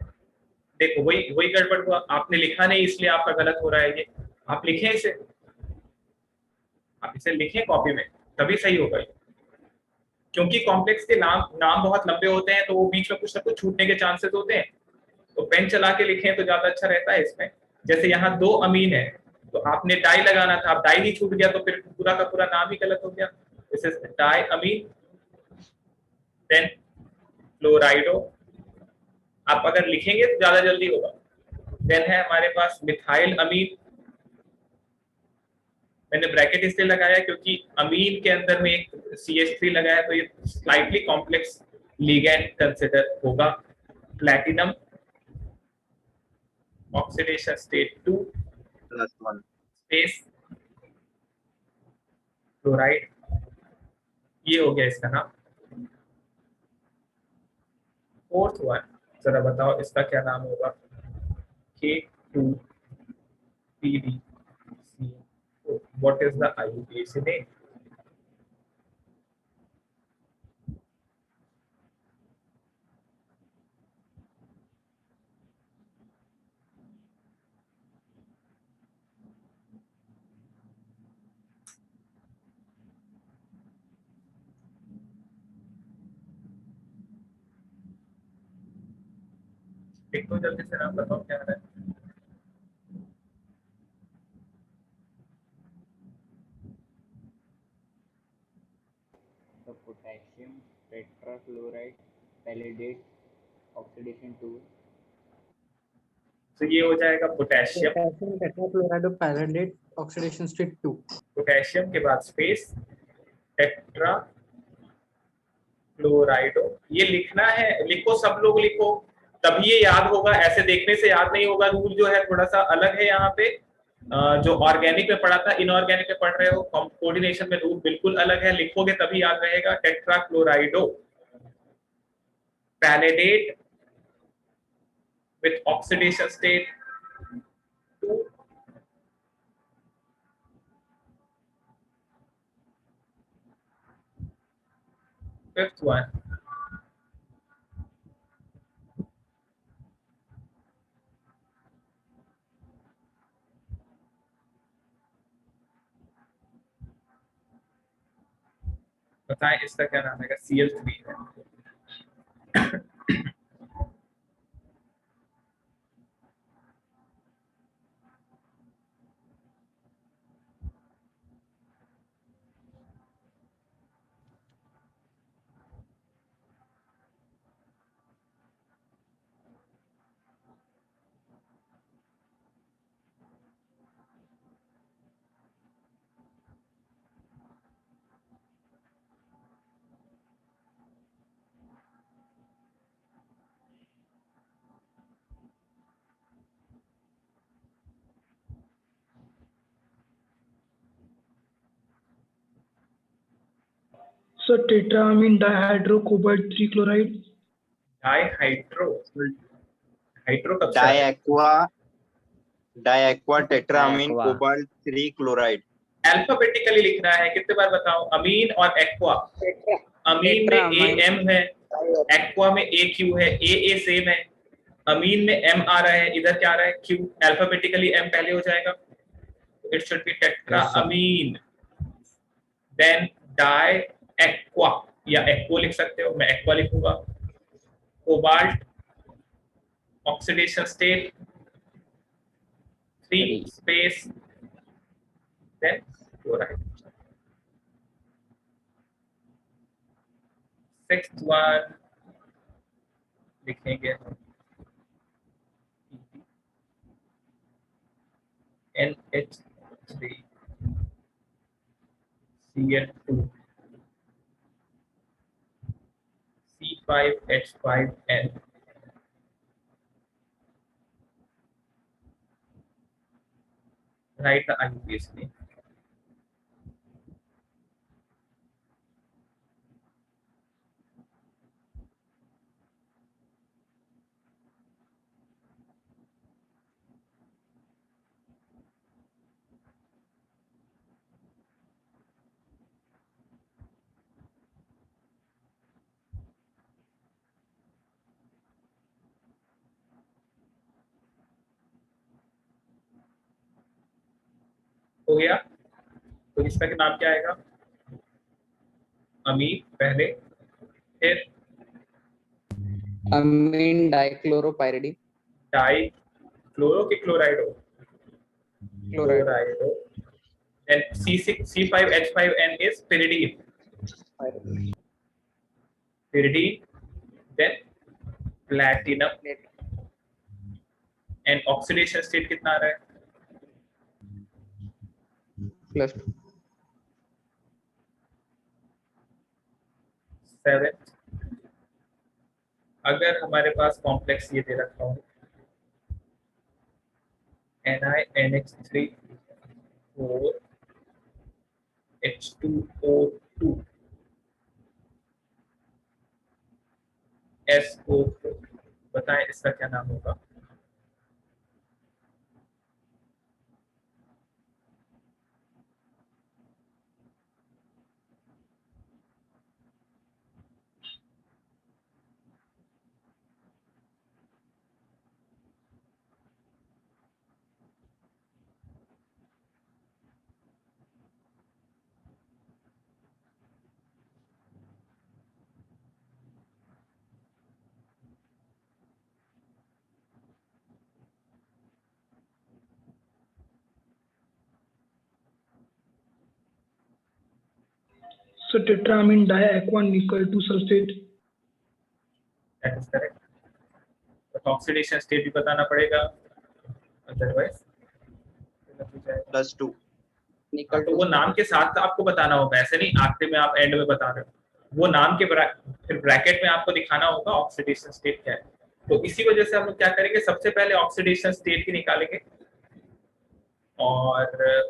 देखो वही वही गड़बड़ हुआ, आपने लिखा नहीं इसलिए आपका गलत हो रहा है ये। आप लिखें इसे, आप इसे लिखें कॉपी में, तभी सही होगा ये। क्योंकि कॉम्प्लेक्स के नाम नाम बहुत लंबे होते हैं तो वो बीच में कुछ ना कुछ छूटने के चांसेस होते हैं, तो पेन चला के लिखें तो ज्यादा अच्छा रहता है इसमें। जैसे यहाँ 2 अमीन है तो आपने डाई लगाना था, अब डाई ही छूट गया तो फिर पूरा का पूरा नाम ही गलत हो गया। This is di amine, then fluorido. आप अगर लिखेंगे तो ज्यादा जल्दी होगा। देन है हमारे पास मिथाइल अमीन, मैंने ब्रैकेट इसलिए लगाया क्योंकि अमीन के अंदर में एक CH3 लगा है तो ये स्लाइटली कॉम्प्लेक्स लिगैंड कंसिडर होगा। Platinum oxidation state 2 +1, space chloride, ये हो गया इसका नाम। फोर्थ वन, जरा बताओ इसका क्या नाम होगा। K2PDCO, what is the IUPAC name? एक तो जल्दी से नाम बताओ क्या है। the potassium tetrachloride palladiate oxidation 2. तो ये हो जाएगा potassium, potassium tetrachloride of palladate oxidation state 2। Potassium के बाद स्पेस टेट्रा क्लोराइडो। ये लिखना है, लिखो सब लोग लिखो तभी ये याद होगा, ऐसे देखने से याद नहीं होगा। रूल जो है थोड़ा सा अलग है यहाँ पे, जो ऑर्गेनिक में पढ़ा था इनऑर्गेनिक में पढ़ रहे हो, कोऑर्डिनेशन में रूल बिल्कुल अलग है। लिखोगे तभी याद रहेगा। Tetra chlorido palladate with oxidation state 2, fifth one बताएं इसका क्या नाम है। Cl3 है। So tetramine dihydrocobalt 3 chloride. Dihydro, hydro कब से आया? Diaqua tetramine Diaqua. Cobalt 3 chloride. Alphabetically लिखना है, कितने बार बताऊं। अमीन और एक्वा, अमीन में AM है, एक्वा में AQ है, AA सेम है, अमीन में M आ रहा है, इधर क्या आ रहा है Q। अल्फाबेटिकली M पहले हो जाएगा, it should be tetra amine, then di aqua या एक्वो लिख सकते हो, मैं एक्वा लिखूंगा। Cobalt oxidation state 3 space then chloride. Sixth one लिखेंगे हम NH3 Cl2 C5H5N. Write the IUPAC name. हो गया? तो इसका नाम क्या आएगा? अमीन पहले, फिर अमीन डाइक्लोरोपाइरिडी डाई क्लोरो के chlorido chloride chlorido and C5H5N is pyridine. Pyridine, then platinum and oxidation state कितना आ रहा है? प्लस 7. अगर हमारे पास कॉम्प्लेक्स ये दे रखा हो NiNH3 4 H2O2 SO4, बताएं इसका क्या नाम होगा? So tetramine diaquan nickel 2 sulfate. That is correct. तो ऑक्सीडेशन स्टेट भी बताना पड़ेगा, अदरवाइज +2. निकल तो वो नाम के साथ आपको बताना होगा, ऐसे नहीं आखिरी में आप एंड में बता रहे हो। वो नाम के फिर ब्रैकेट में आपको दिखाना होगा ऑक्सीडेशन स्टेट क्या है। तो इसी वजह से हम लोग क्या करेंगे, सबसे पहले ऑक्सीडेशन स्टेट की निकालेंगे और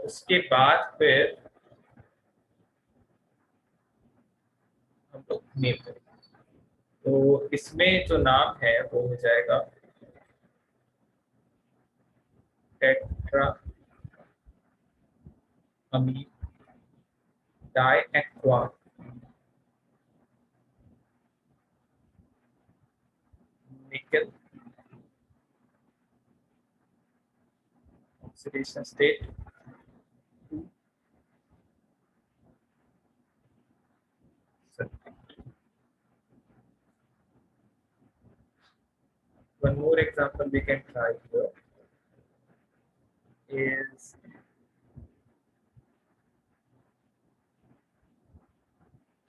उसके बाद फिर हम लोग नेम करेंगे। तो इसमें जो नाम है वो हो जाएगा टेट्रा अमीन डाइएक्वा निकल oxidation state 2 One more example we can try here is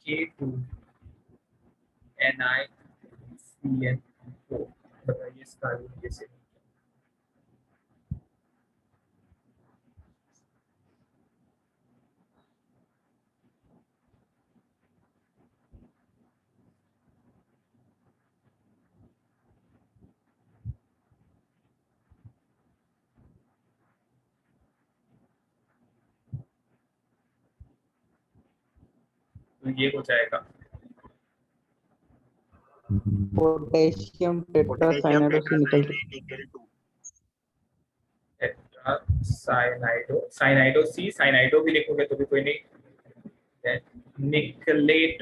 K2 NiCN4. बताइए इसका कैसे? तो ये हो जाएगा पोटेशियम टेट्रासाइनाइडो से निकल nickel 2. साइनाइडो सी, साइनाइडो भी लिखोगे तो भी कोई नहीं। निकलेट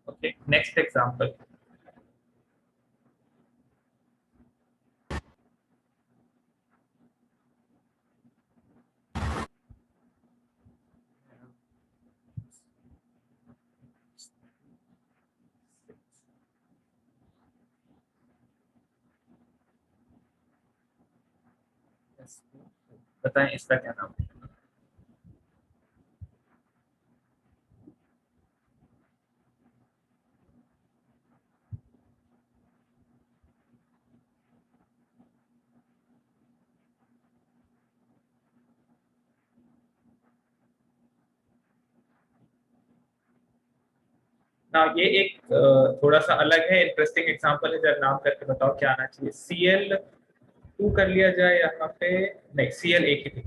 Okay, next example. बताएं इसका क्या नाम है? ना ये एक थोड़ा सा अलग है, इंटरेस्टिंग एग्जांपल है। जरा नाम करके बताओ क्या आना चाहिए। Cl2 कर लिया जाए यहाँ पे, नहीं Cl एक ही थी।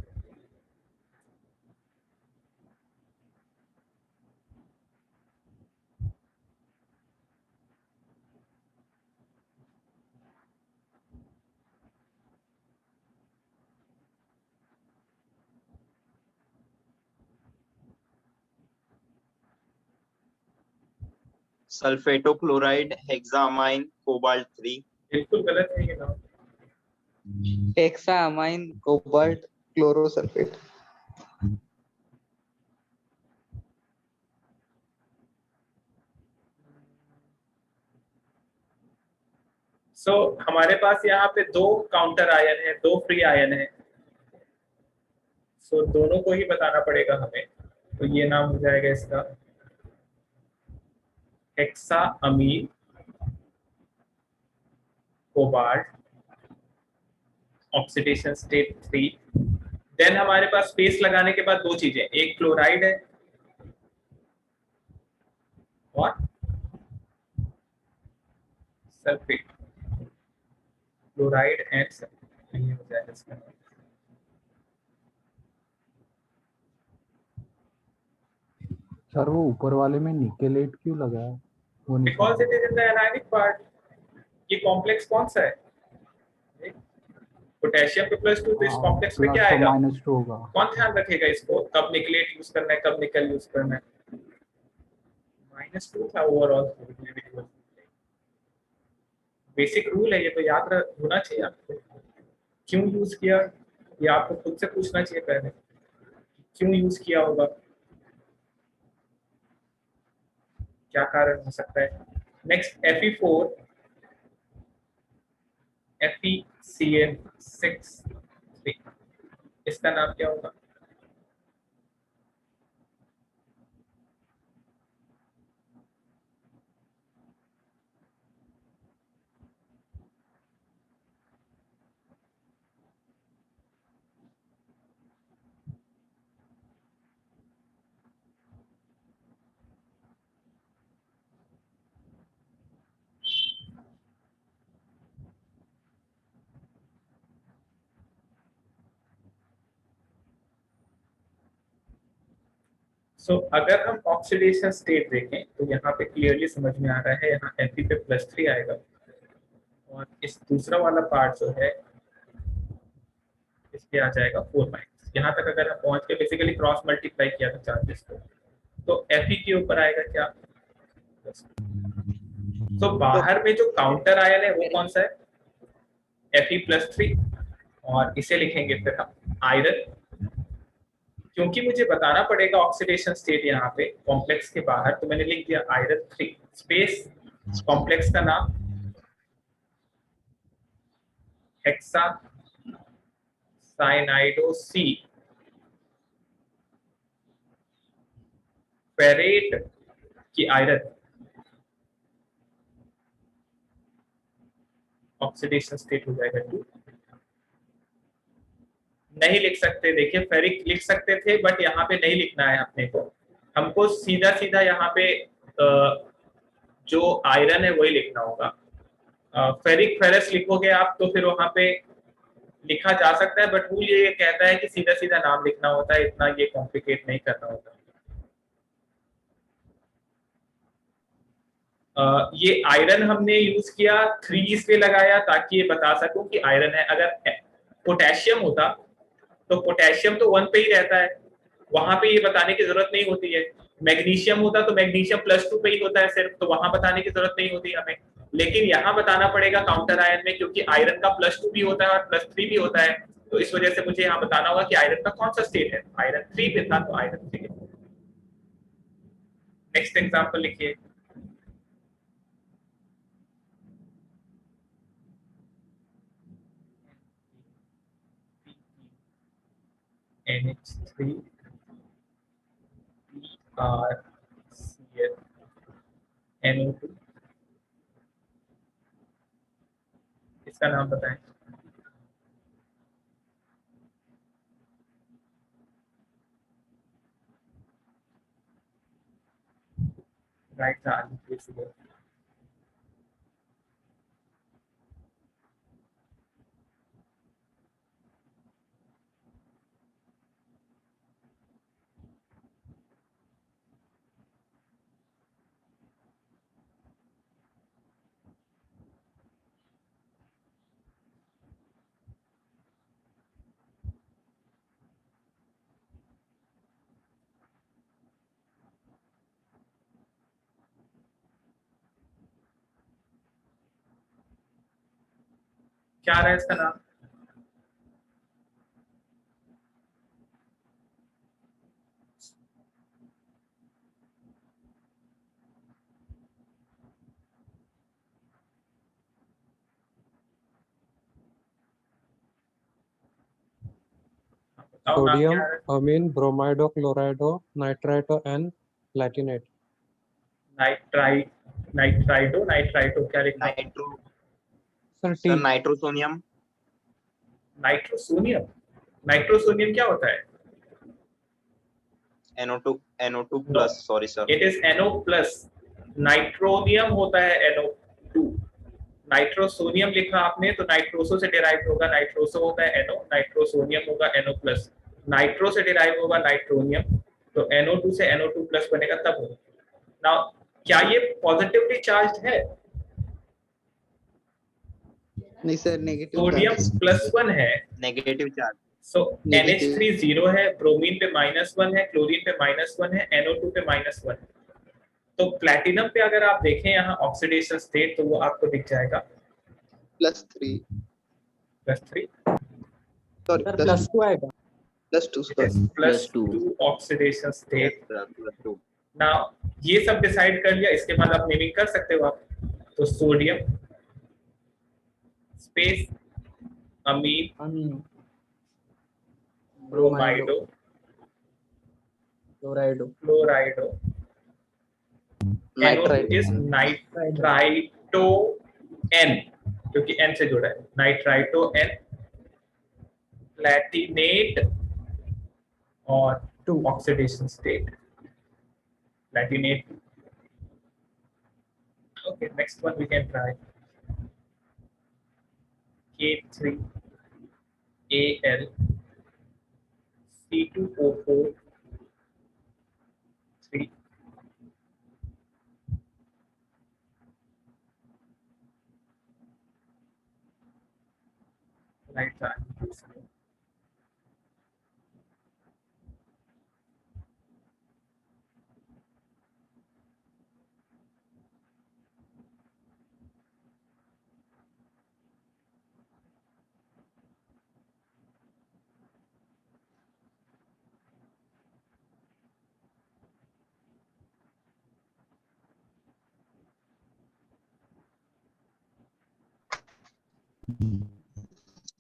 सल्फेटो क्लोराइड हेक्सामाइन कोबाल्ट 3। बिल्कुल गलत है ये नाम। हेक्सामाइन कोबाल्ट क्लोरोसल्फेट। सो हमारे पास यहाँ पे दो काउंटर आयन है, दो फ्री आयन है। सो दोनों को ही बताना पड़ेगा हमें। तो ये नाम हो जाएगा इसका हेक्साअमीन कोबाल्ट ऑक्सीडेशन स्टेट 3। देन हमारे पास स्पेस लगाने के बाद दो चीजें, एक क्लोराइड है और सल्फेट, क्लोराइड एंड सल्फेट। ये हो जाएगा इसका नाम। सर वो ऊपर वाले में निकेलेट क्यों लगा है? वो नहीं because it is in the anionic part. ये कॉम्प्लेक्स कौन सा है? पोटेशियम पे +2, तो इस कॉम्प्लेक्स में क्या आएगा? -2 होगा। कौन ध्यान रखेगा इसको, कब निकलेट यूज करना है, कब निकल यूज करना है? -2 था ओवरऑल। बेसिक रूल है ये, तो याद होना चाहिए आपको। क्यों यूज किया ये आपको खुद से पूछना चाहिए पहले, क्यों यूज किया होगा, क्या कारण हो सकता है। नेक्स्ट Fe4 FeCN6, इसका नाम क्या होगा? अगर हम ऑक्सीडेशन स्टेट देखें तो यहाँ पे क्लियरली समझ में आ रहा है, यहाँ Fe पे +3 आएगा और इस दूसरा वाला पार्ट जो है इसके आ जाएगा 4-। यहाँ तक अगर हम पहुंच के बेसिकली क्रॉस मल्टीप्लाई किया था चार्जेस को, तो Fe के ऊपर आएगा क्या? बाहर में जो काउंटर आयन है वो कौन सा है? Fe+3, और इसे लिखेंगे फिर हम आयरन, क्योंकि मुझे बताना पड़ेगा ऑक्सीडेशन स्टेट यहाँ पे कॉम्प्लेक्स के बाहर, तो मैंने लिख दिया आयरन 3। स्पेस कॉम्प्लेक्स का नाम हेक्सा साइनाइडो सी फेरेट की आयरन, ऑक्सीडेशन स्टेट हो जाएगा 2। नहीं लिख सकते, देखिए फेरिक लिख सकते थे बट यहाँ पे नहीं लिखना है अपने को, हमको सीधा सीधा यहाँ पे जो आयरन है वही लिखना होगा। फेरिक फेरस लिखोगे आप तो फिर वहां पे लिखा जा सकता है, बट रूल ये कहता है कि सीधा सीधा नाम लिखना होता है, इतना ये कॉम्प्लिकेट नहीं करना होता। ये आयरन हमने यूज किया 3 इसलिए लगाया ताकि ये बता सकूं कि आयरन है। अगर पोटेशियम होता तो पोटेशियम तो 1 पे ही रहता है, वहां पे ये बताने की जरूरत नहीं होती है। मैग्नीशियम होता तो मैग्नीशियम +2 पे ही होता है सिर्फ, तो वहां बताने की जरूरत नहीं होती हमें। लेकिन यहाँ बताना पड़ेगा काउंटर आयन में, क्योंकि आयरन का +2 भी होता है और +3 भी होता है, तो इस वजह से मुझे यहाँ बताना होगा कि आयरन का कौन सा स्टेट है। आयरन 3 पे था तो आयरन 3। नेक्स्ट एग्जाम्पल लिखिए। NH3 PrCl NO2, इसका नाम बताएं। राइट था आंसर। क्या रहा है इसका नाम? बताओ नाम सोडियम क्या है? अमीन ब्रोमाइडो क्लोराइडो नाइट्राइटो एन प्लैटिनेट। नाइट्राइटो क्या लिखा? Nitro sir sir T. Nitrosonium. Nitrosonium. Nitrosonium क्या होता है? NO2 plus, sorry sir. It is NO+। Nitronium होता है NO2। नाइट्रोसोनियम लिखा आपने तो नाइट्रोसो से डिराइव होगा, नाइट्रोसो होता है NO, नाइट्रोसोनियम होगा NO+। नाइट्रो से डिराइव होगा नाइट्रोनियम, तो NO2 से NO2+ बनेगा तब होगा। नाउ क्या ये पॉजिटिवली चार्ज है? नहीं सर, नेगेटिव सोडियम चार्ज। +1 है, नेगेटिव चार्ज। सो Negative. NH3 0 है, ब्रोमीन पे -1 है, क्लोरीन पे -1 है, NO2 पे -1 है। तो प्लैटिनम पे अगर आप देखें यहाँ ऑक्सीडेशन स्टेट, तो वो आपको दिख जाएगा +3 +3। सॉरी सर +2 आएगा। +2 it is +2 oxidation state. +2। Now ये सब डिसाइड कर लिया, इसके बाद आप नेमिंग कर सकते हो आप। तो sodium space amine amine bromido chlorido chlorido, NO2 is nitrito N, क्योंकि N से जुड़ा है, नाइट्राइटो N प्लैटिनेट और 2 oxidation state platinate. Okay, next one we can try. K3Al C2O4 3 right side.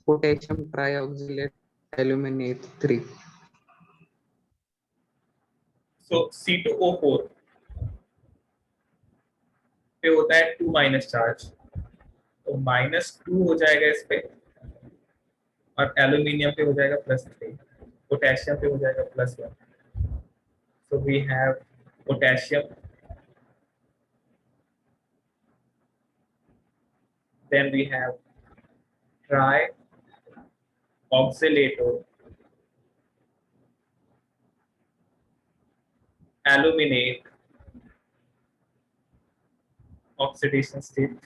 Potassium trioxalate aluminate 3 So C2O4 पे होता है 2- charge, तो -2 हो जाएगा इस पे, और एल्यूमिनियम पे हो जाएगा +3, पोटेशियम पे हो जाएगा +1। So we have potassium, then we have trioxylato aluminate oxidation state,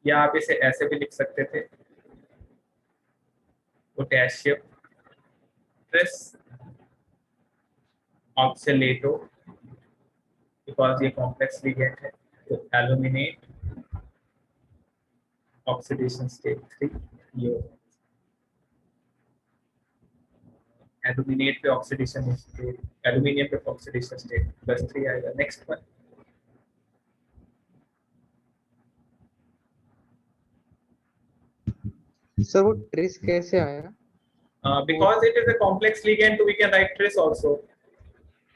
या आप इसे ऐसे भी लिख सकते थे, पोटेशियम ट्रिस ऑक्सीलेटो बिकॉज ये कॉम्प्लेक्स लिगेंड है, तो एल्यूमिनेट ऑक्सीडेशन स्टेट 3 ये एल्यूमिनेट पे ऑक्सीडेशन स्टेट, एल्यूमिनियम पे ऑक्सीडेशन स्टेट +3 आएगा। नेक्स्ट वन सर वो ट्रेस कैसे आया? because it is a complex ligand, so we can write tris also,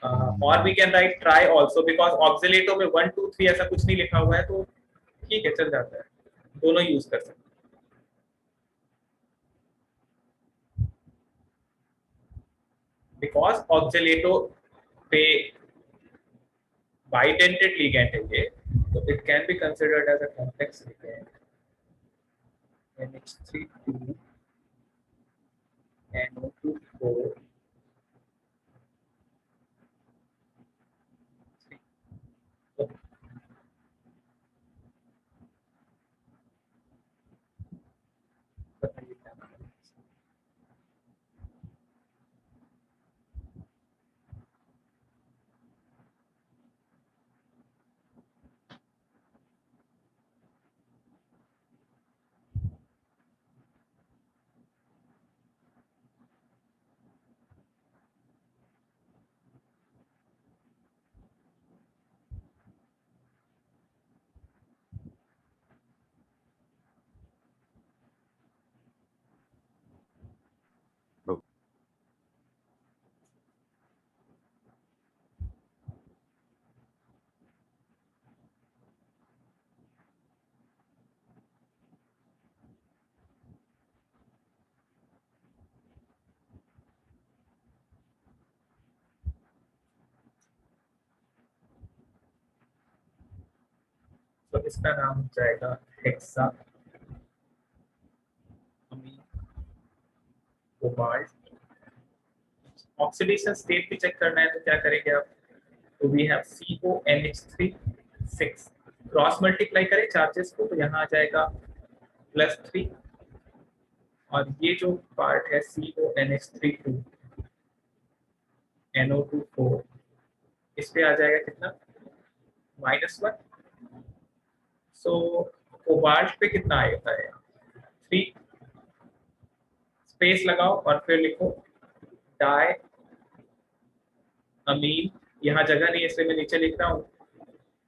or we can write try also, because oxalato में 1 2 3 ऐसा कुछ नहीं लिखा हुआ है, तो ठीक है चल जाता है, दोनों यूज कर सकते हैं। because oxalato पे bidentate ligand है ये, तो it can be considered as a complex ligand। NH3 NO2 4 तो इसका नाम हो जाएगा हेक्सा कोबाल्ट। ऑक्सीडेशन स्टेट भी चेक करना है तो क्या करेंगे आप, तो we have CONH3 6, cross multiply करें चार्जेस को तो यहाँ आ जाएगा +3, और ये जो पार्ट है CONH3 2 NO2 4, इस पे आ जाएगा कितना -1। सो कोबाल्ट पे कितना आएगा है 3, स्पेस लगाओ और फिर लिखो डाई अमीन, यहाँ जगह नहीं है इसलिए मैं नीचे लिख रहा हूँ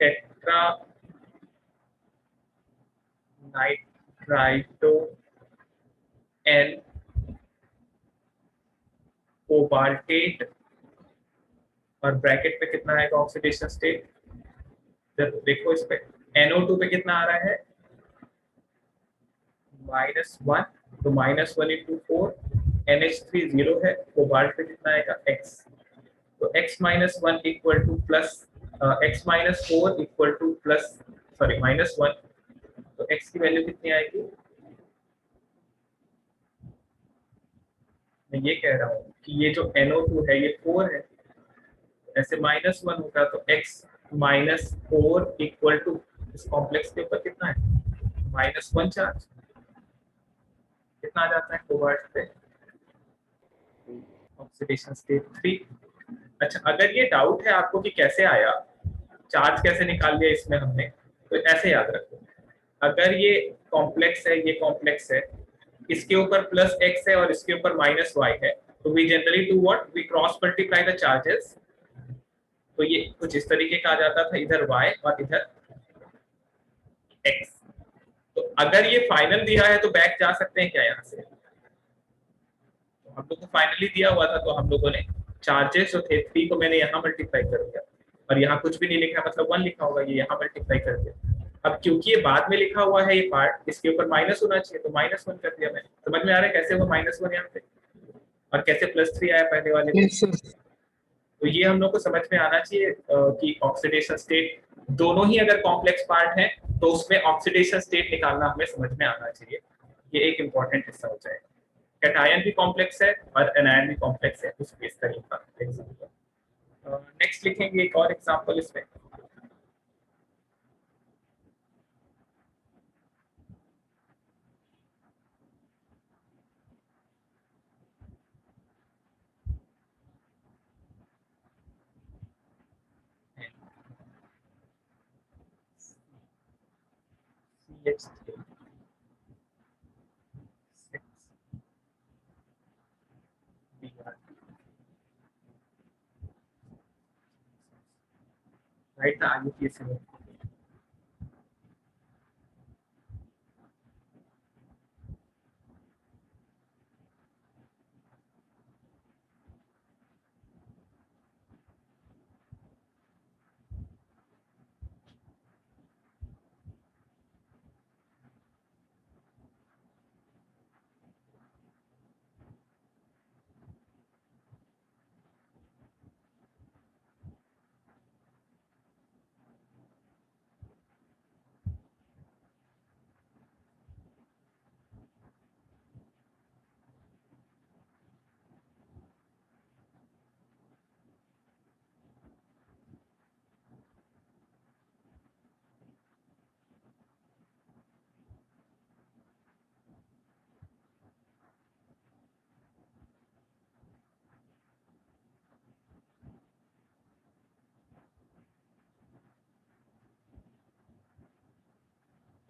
टेट्रा नाइट्राइटो एन कोबाल्टेट, और ब्रैकेट पे कितना आएगा ऑक्सीडेशन स्टेट, जब देखो इस पे NO2 पे कितना आ रहा है -1, तो -1 × 4, NH3 0 है, कोबाल्ट पे कितना आएगा X, तो X -1 equal two plus X -4 equal two plus sorry -1, तो X की वैल्यू कितनी आएगी, मैं ये कह रहा हूँ कि ये जो NO2 है ये 4 है, ऐसे -1 होगा तो X -4 इक्वल टू इस कॉम्प्लेक्स के ऊपर कितना है -1 चार्ज, कितना आ जाता है कोबाल्ट पे ऑक्सीडेशन स्टेट 3। अच्छा अगर ये डाउट है आपको कि कैसे आया, चार्ज कैसे निकाल लिया इसमें हमने, तो ऐसे याद रखो, अगर ये कॉम्प्लेक्स है, ये कॉम्प्लेक्स है, इसके ऊपर +x है और इसके ऊपर -y है, तो we generally do what, we cross multiply the charges, तो ये कुछ इस तरीके का आ जाता था, इधर y और इधर x। तो अगर ये फाइनल दिया है तो बैक जा सकते हैं क्या यहाँ से, तो हम लोग को फाइनली दिया हुआ था, तो हम लोगों ने चार्जेस जो थे 3 को मैंने यहाँ मल्टीप्लाई कर दिया, और यहाँ कुछ भी नहीं लिखा मतलब 1 लिखा होगा, ये यहाँ मल्टीप्लाई कर दिया। अब क्योंकि ये बाद में लिखा हुआ है ये पार्ट, इसके ऊपर माइनस होना चाहिए, तो -1 कर दिया मैंने। समझ में आ रहा है कैसे हुआ -1 यहाँ पे, और कैसे +3 आया पहले वाले में। Yes, sir. तो ये हम लोग को समझ में आना चाहिए कि ऑक्सीडेशन स्टेट दोनों ही अगर कॉम्प्लेक्स पार्ट है तो उसमें ऑक्सीडेशन स्टेट निकालना हमें समझ में आना चाहिए, ये एक इम्पॉर्टेंट हिस्सा हो जाएगा। कैटायन भी कॉम्प्लेक्स है और एनायन भी कॉम्प्लेक्स है, उस केस का एग्जांपल। नेक्स्ट लिखेंगे एक और एग्जांपल इसमें, CH3 6Br. Write the IUPAC name.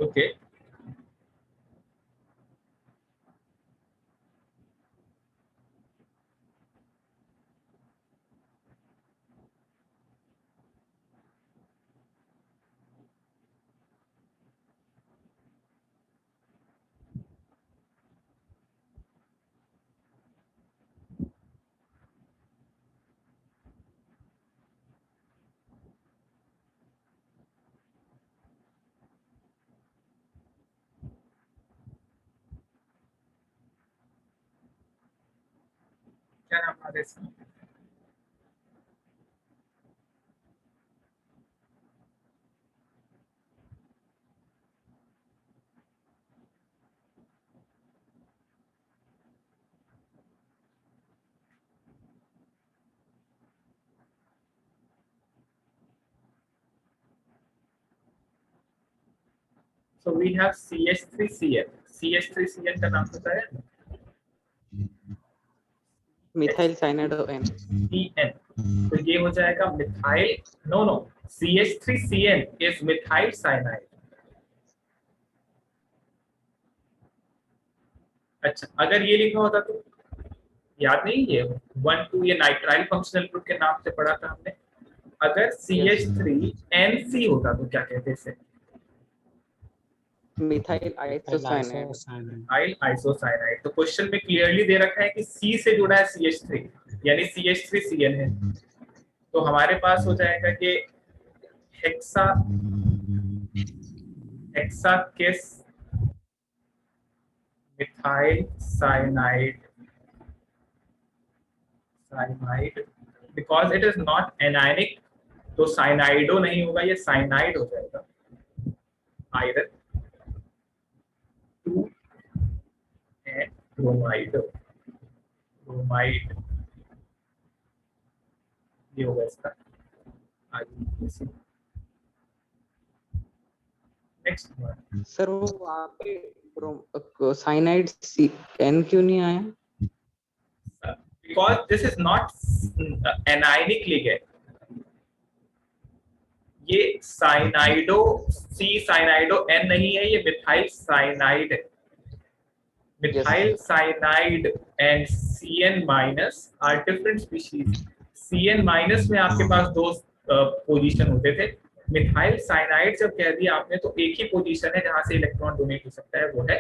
Okay. क्या नाम था इसका? So we have CH3Cl. CH3Cl का नाम पता है? Methyl cyanide and CN. तो ये हो जाएगा methyl. No, CH3CN is methyl cyanide. अच्छा, अगर ये लिखा होता तो याद नहीं, ये 1,2 ये नाइट्राइल फंक्शनल ग्रुप के नाम से पढ़ा था हमने. अगर CH3NC होता तो क्या कहते इसे? Methyl isocyanide. Methyl isocyanide. तो क्वेश्चन में क्लियरली दे रखा है कि C से जुड़ा है CH3, यानी CH3CN है. तो हमारे पास हो जाएगा कि हेक्सा किस methyl cyanide because it is not anionic. तो साइनाइडो नहीं होगा, ये साइनाइड हो जाएगा. Iron 2 and bromide. ये होगा इसका. Next one. सर वो वहाँ पे साइनाइड एन क्यों नहीं आया? Because this is not anionic ligand. ये साइनाइडो N नहीं है, ये मिथाइल साइनाइड है. Methyl cyanide and CN minus are different species. CN minus में आपके पास दो पोजीशन होते थे. मिथाइल साइनाइड जब कह दिया आपने तो एक ही पोजीशन है जहां से इलेक्ट्रॉन डोनेट हो सकता है, वो है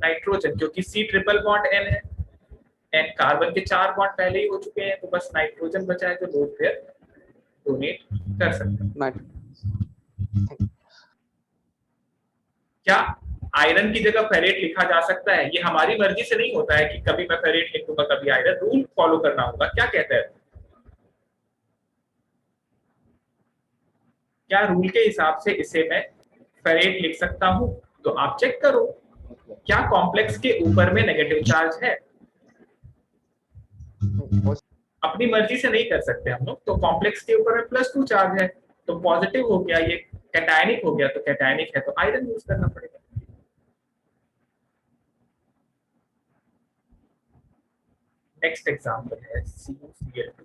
नाइट्रोजन. क्योंकि C ट्रिपल बॉन्ड N है एंड कार्बन के 4 बॉन्ड पहले ही हो चुके हैं, तो बस नाइट्रोजन बचा है जो लोड पेयर डोनेट कर सकता है. क्या आयरन की जगह फेरेट लिखा जा सकता है? ये हमारी मर्जी से नहीं होता है कि कभी मैं फेरेट लिख दूंगा कभी आयरन. रूल फॉलो करना होगा. क्या कहता है? क्या रूल के हिसाब से इसे मैं फेरेट लिख सकता हूं? तो आप चेक करो क्या कॉम्प्लेक्स के ऊपर में नेगेटिव चार्ज है. अपनी मर्जी से नहीं कर सकते हम लोग. तो कॉम्प्लेक्स के ऊपर में +2 चार्ज है, तो पॉजिटिव हो गया. ये कैटायनिक हो गया, तो कैटायनिक है तो आयरन यूज करना पड़ेगा. नेक्स्ट एग्जांपल है CuCl2.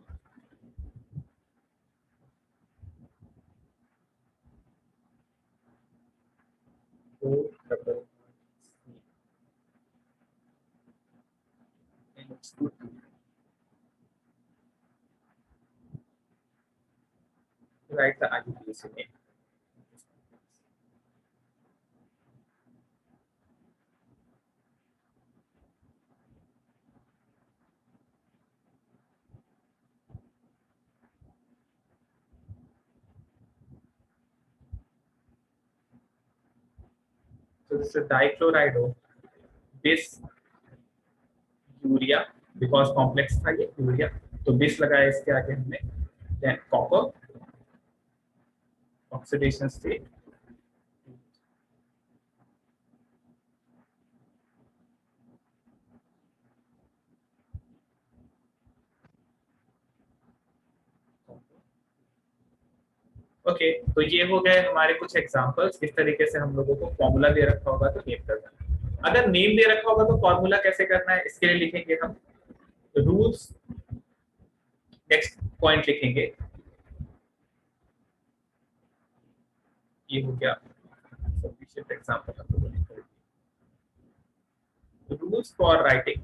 तो double NH2. Write the IUPAC name. So this is dichloride of this urea, because complex था ये यूरिया, तो बिस लगाया इसके आगे हमने, than copper oxidation state, okay तो ये हो गए हमारे कुछ एग्जांपल्स। इस तरीके से हम लोगों को फॉर्मूला दे रखा होगा तो नेम करना है। अगर नेम दे रखा होगा तो फॉर्मूला कैसे करना है, इसके लिए लिखेंगे हम रूल्स, नेक्स्ट पॉइंट लिखेंगे, ये हो गया सफिशिएंट एग्जांपल हम लोगों ने कर दिया। Rules for writing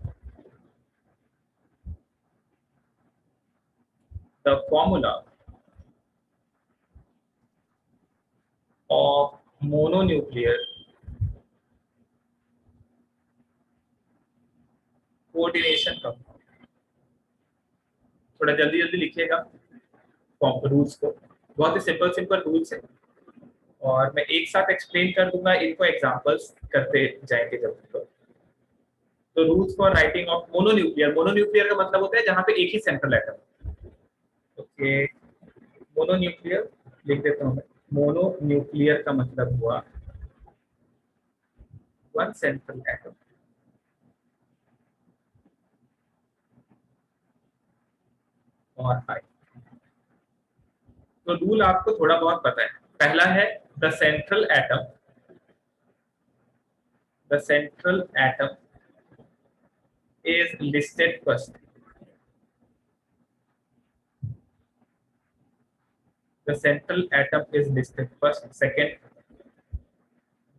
the formula of mononuclear coordination compound। थोड़ा जल्दी जल्दी लिखिएगा रूल्स को, बहुत ही सिंपल रूल्स है और मैं एक साथ एक्सप्लेन कर दूंगा, इनको एग्जांपल्स करते जाएंगे जब तक। तो rules for writing of mononuclear, mononuclear का मतलब होता है जहां पे एक ही सेंट्रल एटम। ओके मोनोन्यूक्लियर लिख देता हूं मैं। मोनोन्यूक्लियर का मतलब हुआ वन सेंट्रल एटम, और आई। तो रूल आपको थोड़ा बहुत पता है। पहला है the central atom, the central atom is listed first, the central atom is listed first. Second,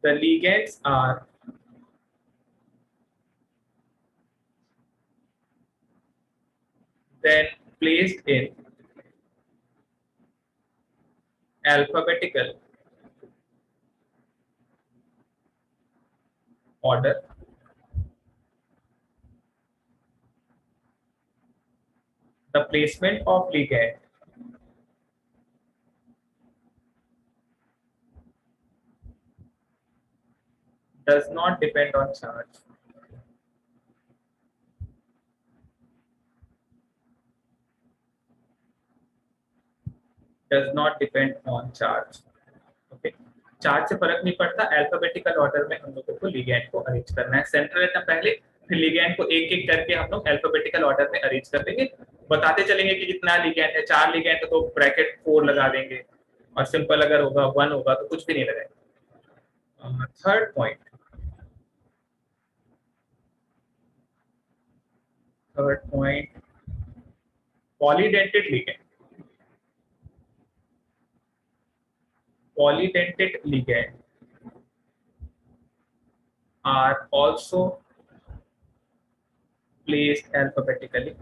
the ligands are then placed in alphabetical order. The placement of ligand does not depend on charge. Does not depend on charge. Okay. Charge से फर्क नहीं पड़ता, alphabetical order में हम लोगों को ligand को arrange करना है। सेंट्रल एटम पहले, फिर लिगैंड को एक एक करके हम लोग अल्फाबेटिकल ऑर्डर में अरेंज कर देंगे। बताते चलेंगे कि जितना लिगैंड है, 4 लिगैंड है तो ब्रैकेट 4 लगा देंगे, और सिंपल अगर होगा 1 होगा तो कुछ भी नहीं लगाएंगे। Third point, polydentate ligand. Polydentate ligand are also placed alphabetically.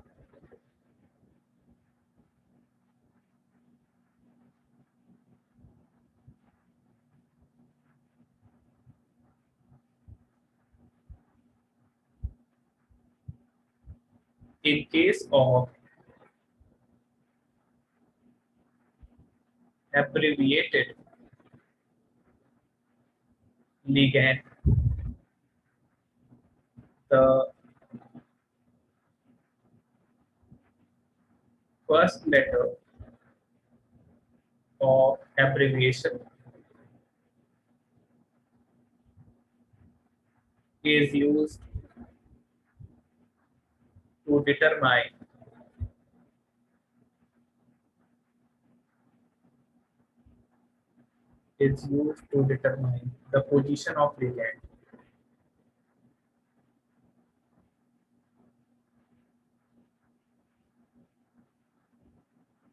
In case of abbreviated ligand, the first letter of abbreviation is used to determine the position of ligand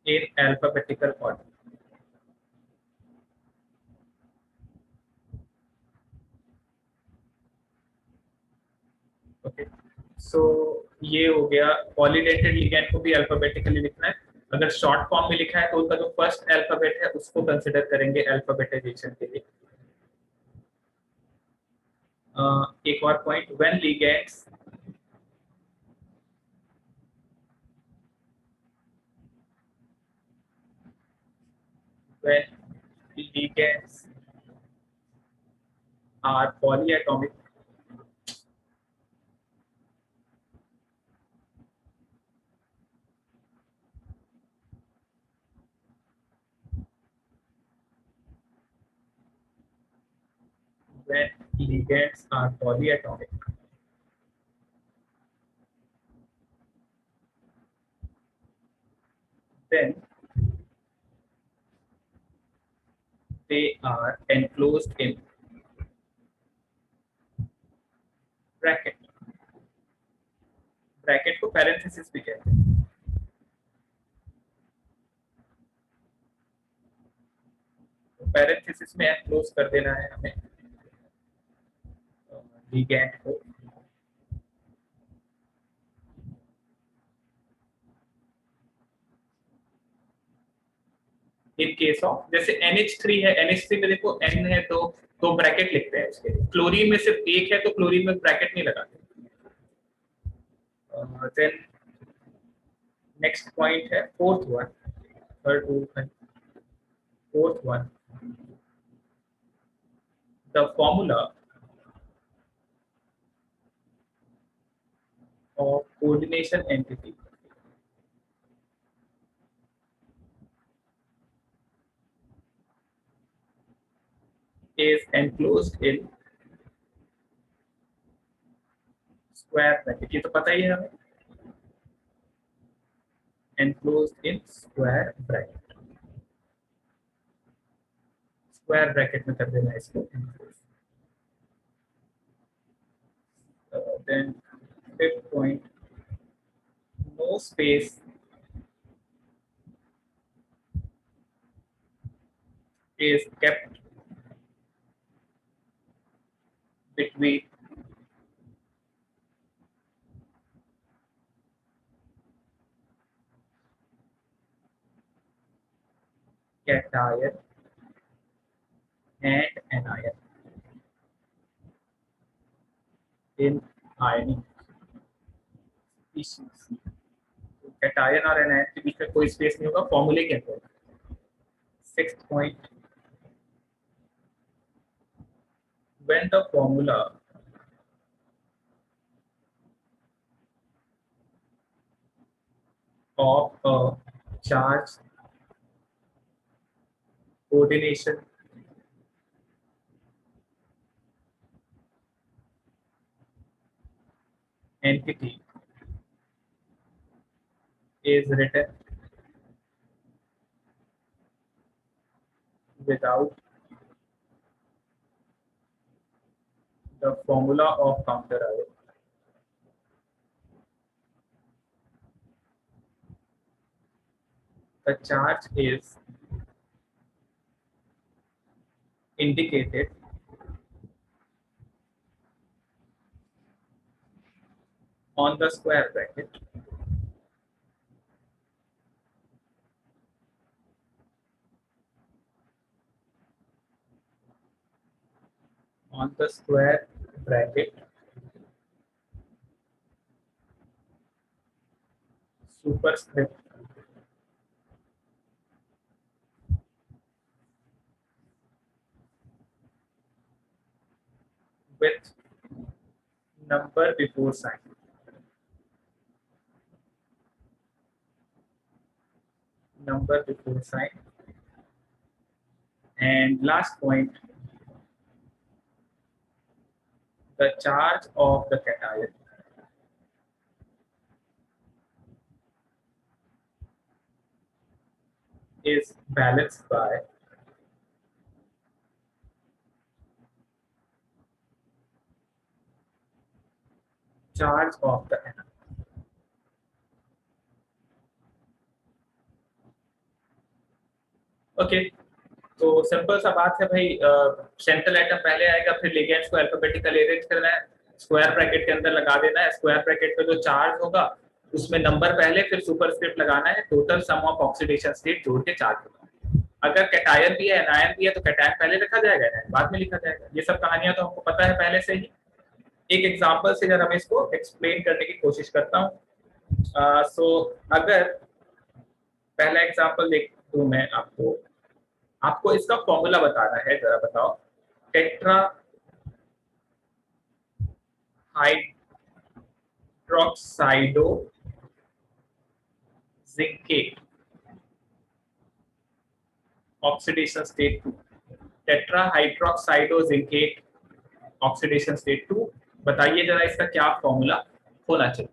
in alphabetical order. Okay, so ये हो गया। पॉलीडेटेड ligand को भी alphabetically लिखना है। अगर short form में लिखा है तो उनका जो फर्स्ट अल्फाबेट है उसको कंसिडर करेंगे अल्फाबेटाइजेशन के लिए। एक और point, when ligands are polyatomic, when ligands are polyatomic, then they are enclosed in bracket. Bracket को पैरेंथेसिस भी कहते हैं। पैरेंथेसिस में एनक्लोज कर देना है हमें लिगैंड को। इन केस ऑफ जैसे NH3 है, NH3 में देखो N है तो ब्रैकेट लिखते हैं इसके। क्लोरीन में सिर्फ एक है तो क्लोरीन में ब्रैकेट नहीं लगाते। देन नेक्स्ट पॉइंट है fourth one, the formula of coordination entity is enclosed in square bracket। ये तो पता ही है हमें, enclosed in square bracket। Square bracket में कर देना इसको। then fifth point, no space is kept between cation and anion in ionic species। Cation और एनायन के बीच में कोई स्पेस नहीं होगा फॉर्मूले के अंदर। Sixth point, when the formula of a charge coordination entity is written without the formula of counter ion, the charge is indicated on the square bracket superscript with number before sign। And last point, the charge of the cation is balanced by charge of the anion। Okay, तो simple सा बात है भाई, central atom पहले आएगा, फिर ligands को alphabetically arrange करना है। स्क्वायर ब्रैकेट के अंदर लगा देना है। स्क्वायर ब्रैकेट पे जो चार्ज होगा उसमें नंबर पहले, फिर सुपरस्क्रिप्ट लगाना है, total sum of oxidation state जोड़ के चार्ज होगा। अगर कैटायन भी है एनायन भी है तो कैटायन पहले लिखा जाएगा, एनायन बाद में लिखा जाएगा। ये सब कहानियां तो हमको पता है पहले से ही। एक एग्जांपल से जरा मैं इसको एक्सप्लेन करने की कोशिश करता हूँ। सो अगर पहला एग्जांपल देख दूं मैं आपको इसका फॉर्मूला बताना है, जरा बताओ। Tetra hydroxido zincate oxidation state 2, tetra hydroxido zincate oxidation state 2। बताइए जरा इसका क्या फॉर्मूला होना चाहिए।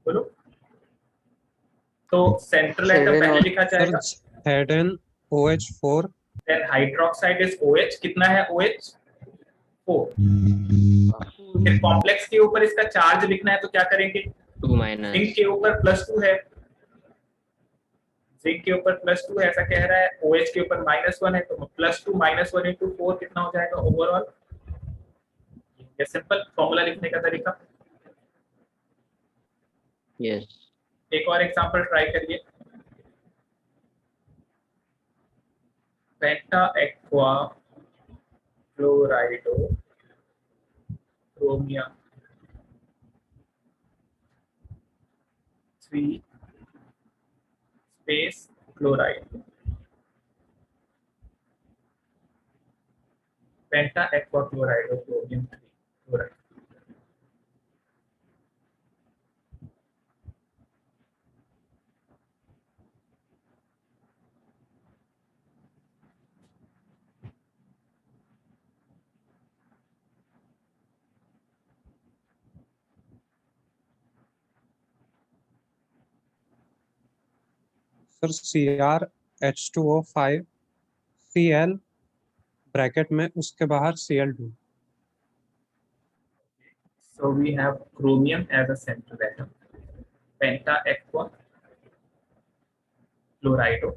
बोलो। तो सेंट्रल एटम पहले लिखा जाएगा, head and OH4 then hydroxide is OH, कितना है OH 4। फिर कॉम्प्लेक्स के ऊपर इसका चार्ज लिखना है तो क्या करेंगे, 2 माइनस जिंक के ऊपर +2 है, जिंक के ऊपर +2 है ऐसा कह रहा है, OH के ऊपर -1 है, तो +2 -1 × 4 कितना हो जाएगा ओवरऑल। ये सिंपल फॉर्मूला लिखने का तरीका। यस एक और एग्जांपल ट्राई करिए। Penta aqua chlorido chromium 3 space chloride, penta aqua chlorido chromium 3 chloride. Sir CrH2O5 Cl bracket में उसके बाहर Cl2। So we have chromium as a central atom, penta aqua chlorido,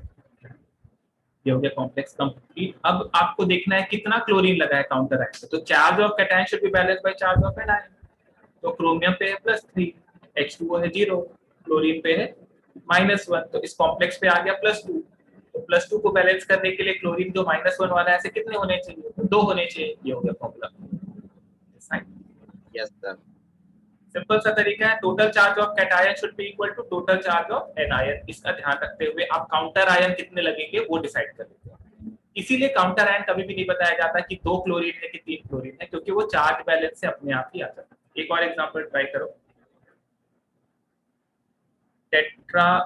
ये हो गया कॉम्प्लेक्स कंप्लीट। अब आपको देखना है कितना क्लोरीन लगा है काउंटर आयन पे, तो charge of cation should be balanced by charge of anion. तो क्रोमियम पे है +3, H2O है 0, क्लोरीन पे है -1, तो इस कॉम्प्लेक्स पे आ गया +2। तो +2 को बैलेंस करने के लिए क्लोरीन जो -1 वाला है ऐसे कितने होने चाहिए, 2 होने चाहिए। ये हो गया फॉर्मूला। Yes sir. सिंपल सा तरीका है, total charge of cation should be equal to total charge of anion. इसका ध्यान रखते हुए आप काउंटर आयन कितने लगेंगे वो डिसाइड कर लेते हैं। इसीलिए काउंटर आयन कभी भी नहीं बताया जाता कि 2 क्लोरीन है कि 3 क्लोरीन है, क्योंकि वो चार्ज बैलेंस से अपने आप ही आ जाता है। एक और एग्जांपल ट्राई करो। टेट्रा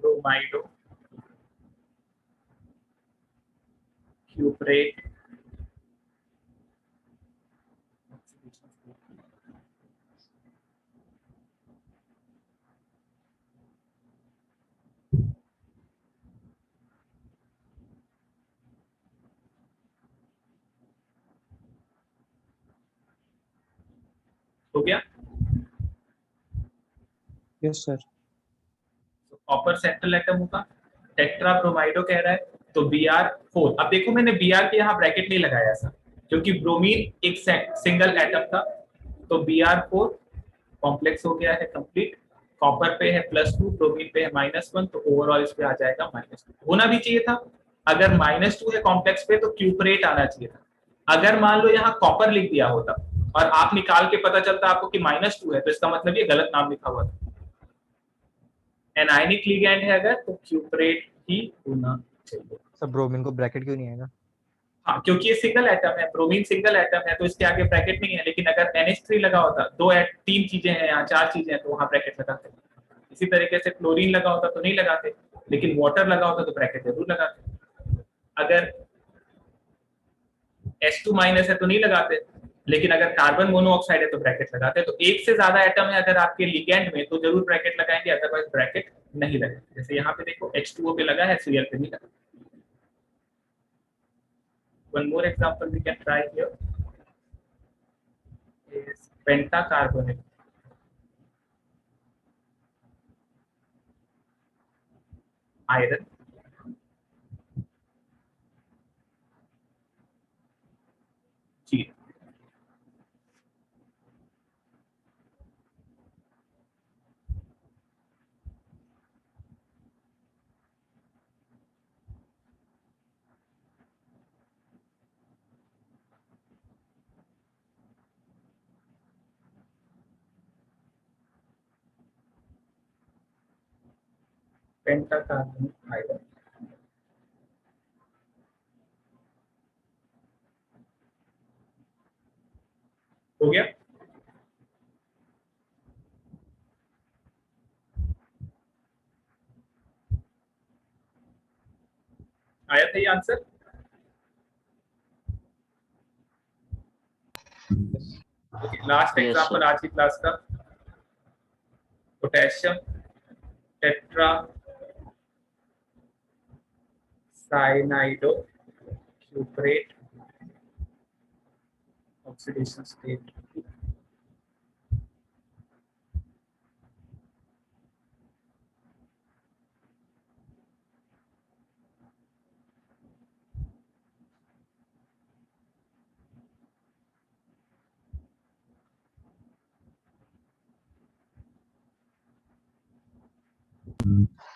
ब्रोमाइडो क्यूप्रेट हो गया। Yes sir. Copper central atom होगा, टेट्रा ब्रोमाइडो कह रहा है, तो Br4। अब देखो मैंने Br के यहाँ ब्रैकेट नहीं लगाया ऐसा, क्योंकि ब्रोमीन एक सिंगल एटम था, तो Br4 कॉम्प्लेक्स हो गया है कंप्लीट। कॉपर पे है +2, ब्रोमीन पे है -1, तो ओवरऑल इस पे आ जाएगा -2। होना भी चाहिए था, अगर -2 है कॉम्प्लेक्स पे तो क्यूपरेट आना चाहिए था। अगर मान लो यहाँ कॉपर लिख दिया होता और आप निकाल के पता चलता आपको कि -2 है, तो इसका मतलब ये गलत नाम लिखा हुआ था। एनायनिक लिगैंड है अगर, तो क्यूपरेट ही होना चाहिए। सर ब्रोमीन को ब्रैकेट क्यों नहीं आएगा? हाँ, क्योंकि ये सिंगल एटम है, ब्रोमीन सिंगल एटम है, तो इसके आगे ब्रैकेट नहीं है। लेकिन अगर NH3 लगा होता, 3 चीजें हैं यहाँ, 4 चीजें हैं, तो वहां ब्रैकेट लगाते। इसी तरीके से क्लोरीन लगा होता तो नहीं लगाते, लेकिन वाटर लगा होता तो ब्रैकेट जरूर लगाते। अगर H2- है तो नहीं लगाते, लेकिन अगर कार्बन मोनोऑक्साइड है तो ब्रैकेट लगाते हैं। तो एक से ज्यादा एटम है अगर आपके लिगेंड में, तो जरूर ब्रैकेट लगाएंगे, अदरवाइज ब्रैकेट नहीं लगाएंगे। जैसे यहाँ पे देखो H2O पे लगा है, Cl पे नहीं लगा। One more example we can try here. Penta carbonate, iron, जी पेंटा कार्बोनेट, आयरन। हो गया? आया था ये आंसर? लास्ट एग्जांपल आज की क्लास का, potassium tetra cyanido cuprate oxidation state.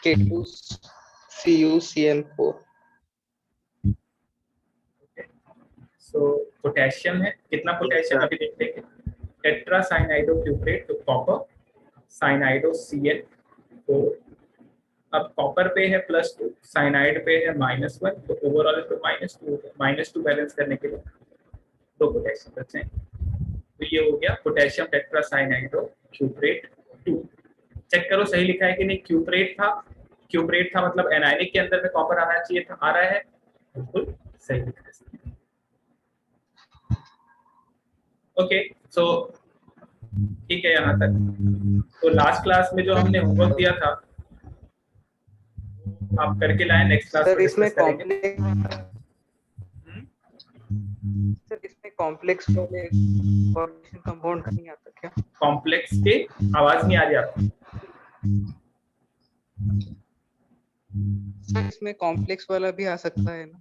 K2CuCl4। So potassium है, कितना पोटेशियम अभी देखते हैं। टेट्रा साइनाइडो क्यूप्रेट, तो कॉपर, साइनाइडो Cl4। अब कॉपर पे है +2, साइनाइड पे है -1, तो ओवरऑल तो -2 बैलेंस करने के लिए 2 पोटेशियम बचे हैं। तो ये हो गया पोटेशियम टेट्रा साइनाइडो क्यूप्रेट 2। चेक करो सही लिखा है कि नहीं। क्यूप्रेट था मतलब एनायनिक के अंदर में कॉपर आना चाहिए था, आ रहा है, बिल्कुल सही लिखा है। ओके, सो ठीक है यहाँ तक। तो लास्ट क्लास में जो हमने होमवर्क दिया था आप करके लाए, नेक्स्ट क्लास सर में इसमें डिस्कस करेंगे। कॉम्प्लेक्स वाले कोऑर्डिनेशन कंपाउंड नहीं आता क्या? कॉम्प्लेक्स के आवाज नहीं आ रही आपको? सर इसमें कॉम्प्लेक्स वाला भी आ सकता है ना?